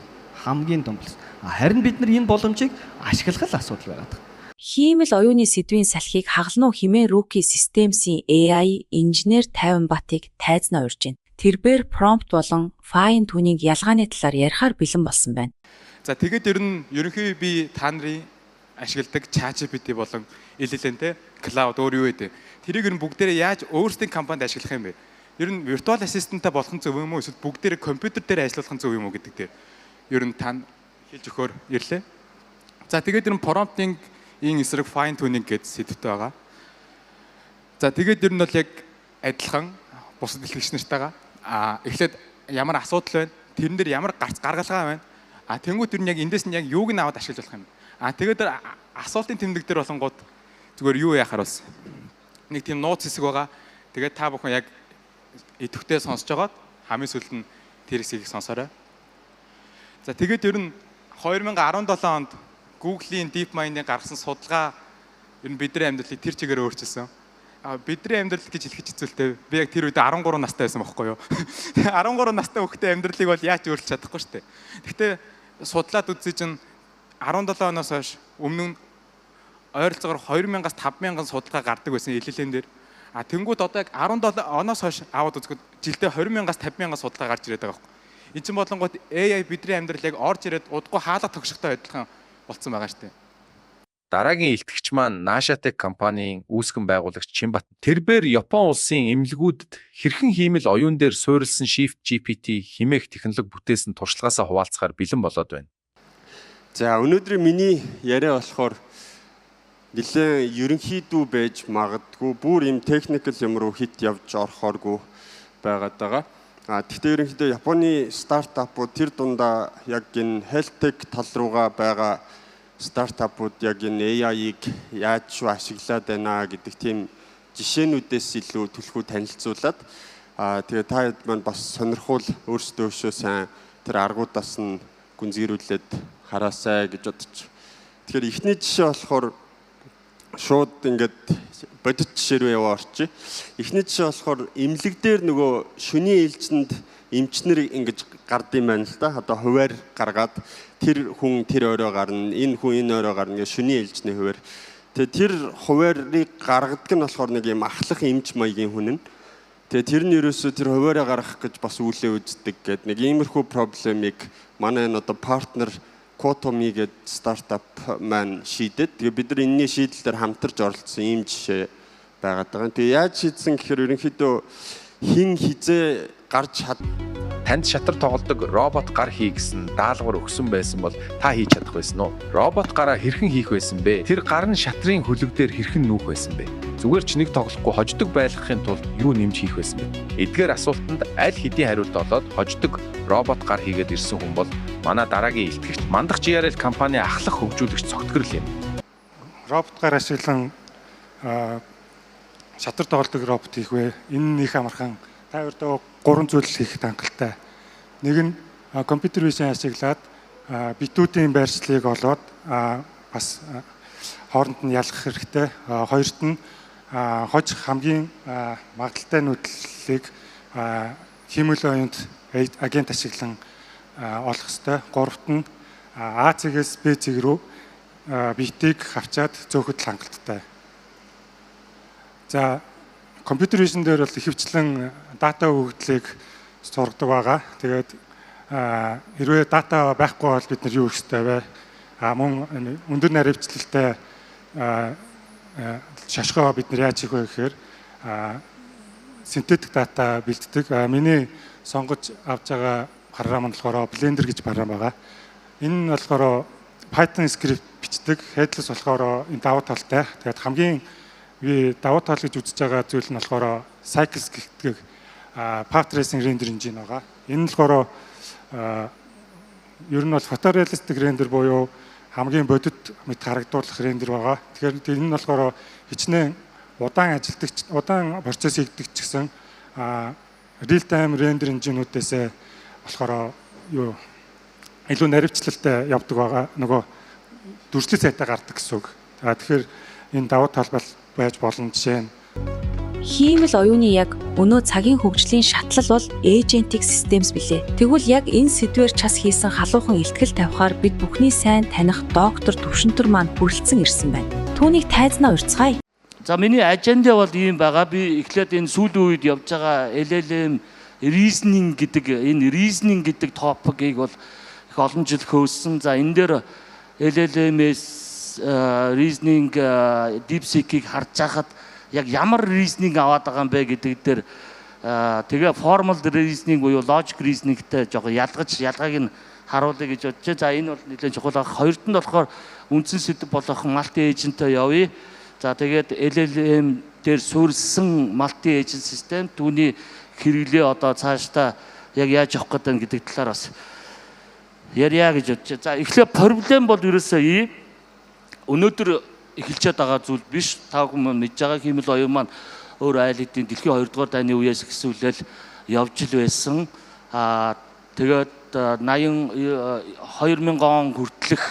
Хамгийн том. Харин бид нар энэ боломжийг ашиглах асуудал байгаад байна. Хиймэл оюуны сэдвийн салхийг хагалнуу хэмээн Rookie Systems-ийн AI инженер 50 Батыг тайзнаа урьж байна. Тэрбээр промпт болон fine tuning ялгааны талаар ярихаар бэлэн болсон байна. За тэгээд ер нь ерөнхий би та нарын ашигладаг ChatGPT болон LLM-тэй cloud өөр юу вэ? Тэрийг ер нь бүгдээрээ яаж өөрсдийн компанид ашиглах юм бэ? Ер нь virtual assistant-тай болох нь зөв юм уу? Эсвэл бүгдээрээ компьютер дээр ажиллах нь зөв юм уу гэдэг дээр ер нь та хэлж өгөхөөр ирлээ. За тэгээд ер нь prompting энэ эсрэг fine tuning гэдэг сэдвтэй байгаа. За тэгээд ер нь бол яг адилхан бусад дэлгээгч нартайгаа эхлээд ямар асуудал байна, тэрэн дээр ямар гаргалгаа байна. Тэнгуут ер нь яг эндээс нь яг юуг нь аваад ашиглаж болох юм. Тэгээд асуултын тэмдэг дээр болонгууд зүгээр юу яхаар бас нэг тийм нууц хэсэг байгаа. Тэгээд та бүхэн яг идэвхтэй сонсож байгаад хамгийн сүүлд нь тэр хэсгийг сонсоорой. За тэгээд ер нь 2017 онд Google-ийн DeepMind-ийн гаргасан судалгаа ер нь бидний амьдралыг тэр чигээр өөрчилсөн. Бидний амьдрал гэж хэлэх хэцүүлтэй. Би яг тэр үед 13 настай байсан байхгүй юу? 13 настай хүүхдээ амьдралыг бол яаж өөрчилж чадахгүй шүү дээ. Гэхдээ судлаад үзсэн чинь 17 оноос хойш өмнө нь ойролцоогоор 2000-аас 5000 судалгаа гардаг байсан LLM дээр. Тэнгүүд одоо яг 17 оноос хойш аваад үзэхэд жилдээ 20,000-аас 50,000 судалгаа гарч ирээд байгаа байхгүй. Энд чинь болонгууд AI бидний амьдрал яг орж ирээд удахгүй хаалга тогшихтой адилхан болцсон байгаа шүү дээ. Дараагийн илтгэгч маань Nasha Tech компанийн үүсгэн байгуулагч Чинбат тэрбээр Япон улсын эмнэлгүүдэд хэрхэн хиймэл оюун дээр суурилсан Shift GPT хэмээх технологи бүтээсэн туршлагаасаа хуваалцахаар бэлэн болоод байна. За өнөөдрийн миний яриа болохоор нэлээд ерөнхийдүү байж магадгүй бүр юм техникл юм руу хит явж орохооргүй байгаад байгаа. Гэхдээ ерөнхийдөө Японы стартапууд тэр дундаа яг энэ health tech тал руугаа байгаа стартапууд яг энэ AI-ыг яаж ашиглаад байна гэдэг тийм жишээнүүдээс илүү түлхүү танилцуулаад тэгээ та маань бас сонирхол өөрсдөө сайн тэр аргуудаас нь гүнзгийрүүлээд хараасай гэж бодож. Тэгэхээр эхний жишээ болохоор шууд ингээд бодит жишээ рүү яваа орчих. Эхний жишээ болохоор эмнэлэг дээр нөгөө шөнийн ээлжинд эмчнэр ингэж гардыг байна л да. Одоо хуваар гаргаад тэр хүн тэр орой гарна, энэ хүн энэ орой гарна гэж шөнийн ээлжний хуваар. Тэгээ тэр хуваарыг гаргадаг нь болохоор нэг юм ахлах эмч маягийн хүн нь. Тэгээ тэр нь ерөөсөө тэр хуваараа гаргах гэж бас үүлээ үздэг гэдэг нэг иймэрхүү проблемыг манай энэ одоо партнер Quotomi гэдэг стартап маань шийдээд тэгээ бид нар энэний шийдэл дээр хамтарч оролцсон ийм жишээ байгаад байгаа. Тэгээ яаж шийдсэн гэхээр ерөнхийдөө хин хизээ гарч танд шатар тоглодог робот гар хий гэсэн даалгавар өгсөн байсан бол та хийж чадах байсан уу? Робот гараа хэрхэн хийх байсан бэ? Тэр гар нь шатрын хөлөг дээр хэрхэн нүүх байсан бэ? Зүгээр ч нэг тоглохгүй хождог байлгахын тулд юу нэмж хийх байсан бэ? Эдгээр асуултанд аль хэдийн хариулт олоод хождог робот гар хийгээд ирсэн хүн бол манай дараагийн илтгэгч Мандах GRL компани ахлах хөгжүүлэгч Цогтгөрл юм. Робот гар ашиглан шатар тоглодог робот хийх вэ? Энэ их амархан. Та хоёрдоо 3 зүйл хийх хангалттай. Нэг нь компьютер вижн ашиглаад битүүдийн байршлыг олоод бас хооронд нь ялгах хэрэгтэй. Хоёрт нь хож хамгийн магадaltaй нүүдэлийг хиймэл оюунд агент ашиглан олох хэрэгтэй. Гуравт нь А цэгээс Б цэг рүү битийг авчаад зөөхөд хангалттай. За компьютер вижн дээр бол ихэвчлэн дата өгөгдлийг сургадаг байгаа. Тэгээд хэрвээ дата байхгүй бол бид нар юу хийх ёстой вэ? Мөн өндөр наривчлалтай шашгоо бид нар яаж хийх вэ гэхээр синтетик дата бэлддэг. Миний сонгож авч байгаа програм нь болохоор Blender гэж програм байгаа. Энэ нь болохоор Python script бичдэг. Headless болохоор энэ давуу талтай. Тэгээд хамгийн би давуу тал гэж үзэж байгаа зүйл нь болохоор Cycles гэдэг path tracing render engine байгаа. Энэ нь болохоор ер нь бол photorealistic render буюу хамгийн бодит мэт харагдуулах рендер байгаа. Тэгэхээр энэ нь болохоор хичнээн удаан ажилтдаг, удаан процесс хийгдэг ч гэсэн real time render engine-үүдээс болохоор юу илүү наривчлалтай явдаг байгаа. Нөгөө дүрслэл сайтай гардаг гэсэн үг. Тэгэхээр энэ давуу тал байж болно. Жишээ нь Хиймэл оюуны яг өнөө цагийн хөгжлийн шатлал бол Agentic Systems билээ. Тэгвэл яг энэ сэдвээр час хийсэн халуухан илтгэл тавихаар бид бүхний сайн таних доктор Төвшөнтөр маань хүрэлцэн ирсэн байна. Түүнийг тайзнаа урьцгаая. За миний аженда бол ийм байгаа. Би эхлээд энэ сүүлийн үед явж байгаа LLM reasoning гэдэг топикийг бол их олон жил хөөсөн. За энэ дээр LLM-с reasoning DeepSeek-ийг харж байхад яг ямар reasoning аваад байгаа юм бэ гэдэг дээр тэгээ formal reasoning буюу logic reasoning-тэй жоохон ялгааг нь харуулъя гэж бодчих. За энэ бол нэлээд чухал. Хоёрт нь болохоор үндсэн сэдв болох multi agent-тэй явъя. За тэгээд LLM дээр суурилсан multi agent систем түүний хэрэглээ одоо цаашдаа яг яаж явах гэдэг талаар бас ярья гэж бодчих. За эхлээд проблем бол ерөөсөө ийм өнөөдөр эхэлчихэд байгаа зүйл биш. Та бүхэн мэдж байгаа хиймэл оюун маань өөр айл хэдийн дэлхийн 2 дугаар дайны үеэс эхсүүлэл явж ил байсан. Тэгээд 2000 он хүртэлх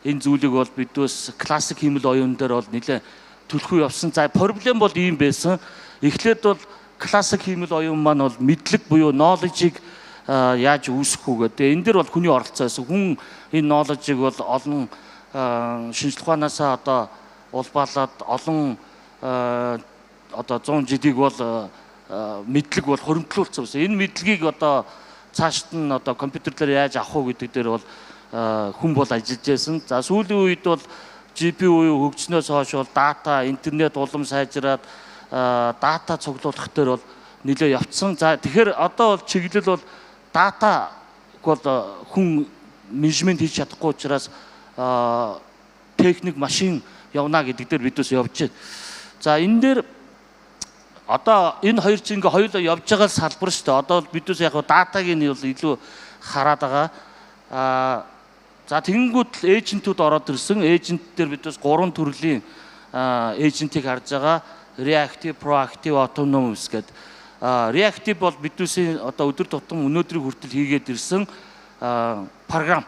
энэ зүйлийг бол бидөөс классик хиймэл оюун дээр бол нэлээд түлхүү явсан. За проблем бол ийм байсан. Эхлээд бол классик хиймэл оюун маань бол мэдлэг буюу knowledge-ыг яаж үүсгэх үү гэдэг. Энэ дээр бол хүний оролцоо байсан. Хүн энэ knowledge-ыг бол олон шинжлэх ухаанаасаа одоо улбаалаад олон одоо 100 жилиг бол мэдлэг бол хоригдлуулсан байсан. Энэ мэдлэгийг одоо цаашд нь одоо компьютерлээр яаж авах уу гэдэг дээр бол хүн бол ажиллаж байсан. За сүүлийн үед бол GPU хөгжснөөс хойш бол дата, интернет улам сайжраад дата цуглуулах дээр бол нэлээд явцсан. За тэгэхээр одоо бол чиглэл бол дата бол хүн менежмент хийж чадахгүй учраас техник машин явна гэдэг дээр бидээс явж байна. За энэ дээр одоо энэ хоёр чинь ингээ хоёулаа явж байгаа салбар шүү дээ. Одоо бидээс яг датаг нь бол илүү хараад байгаа. За тэгэнгүүт эйжентүүд ороод ирсэн. Эйжент дээр бидээс 3 төрлийн эйжентийг харж байгаа. reactive, proactive, autonomous гэдэг. Reactive бол бидүүсийн одоо өдөр тутам өнөөдрийг хүртэл хийгээд ирсэн програм.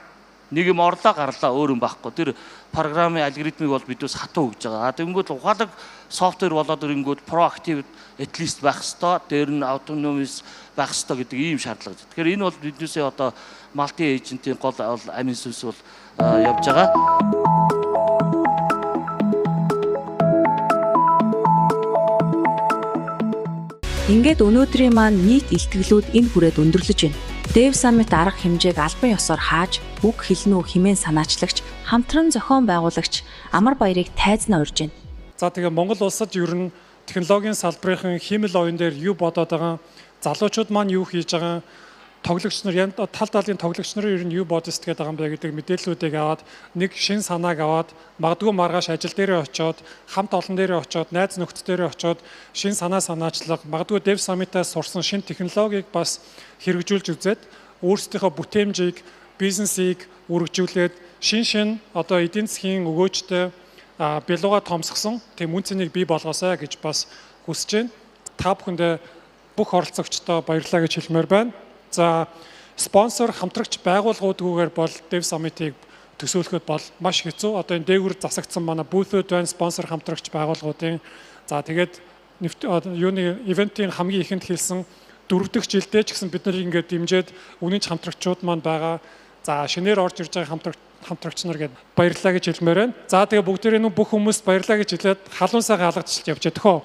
Нэг юм орлоо гарлаа өөр юм байхгүй. Тэр програмын алгоритмыг бол бидүүс хатуу өгж байгаа. Тэгэнгүүт ухаалаг софтвер болоод ирэнгүүт proactive at least байх ёстой. Дээр нь autonomous байх ёстой гэдэг ийм шаардлага. Тэгэхээр энэ бол бидүүсээ одоо multi agent-ийн гол амин сүнс бол явж байгаа. Ингээд өнөөдрийн маань нийт илтгэлүүд энэ хүрээд өндөрлөж байна. Dev Summit арга хэмжээг албан ёсоор хааж, үг хэлнүү хэмээн санаачлагч, хамтран зохион байгуулагч Амар Баярыг тайзнаа урьж байна. За тэгээ Монгол улсад ер нь технологийн салбарын хиймэл оюун дээр юу бодоод байгаа, залуучууд маань юу хийж байгаа, тоглогч нар тал талын тоглогч нар ер нь юу бодож сэтгэж байгаа юм бэ гэдэг мэдээллүүдийг аваад нэг шин санааг аваад магадгүй маргааш ажил дээрээ очиод хамт олон дээрээ очиод найз нөхдөд дээрээ очиод шин санаачлага магадгүй Dev Summit-аас сурсан шин технологиг бас хэрэгжүүлж үзээд өөрсдийнхөө бүтээмжийг бизнесийг үргэлжлүүлээд шин одоо эдийн засгийн өгөөжтэй бэлуга томсгсон тийм үн цэнийг бий болгоосай гэж бас хүсэж байна. Та бүхэндээ бүх оролцогчдоо баярлалаа гэж хэлмээр байна. За спонсор хамтрагч байгууллагуудгүйгээр бол Dev Summit-ыг төсөөлөхөд бол маш хэцүү. Одоо энэ дээгүүр засагдсан манай бүүθүүд байна, спонсор хамтрагч байгууллагуудын. За тэгээд юуны ивентийн хамгийн ихэнд хэлсэн 4 дахь жилдээ ч гэсэн бид нарыг ингээд дэмжиж үнэнч хамтрагчууд маань байгаа. За шинээр орж ирж байгаа хамтрагч нар гээд баярлалаа гэж хэлмээр байна. За тэгээ бүгдээрээ бүх хүмүүст баярлалаа гэж хэлээд халуун сайхан алгадчилж явж ядах уу.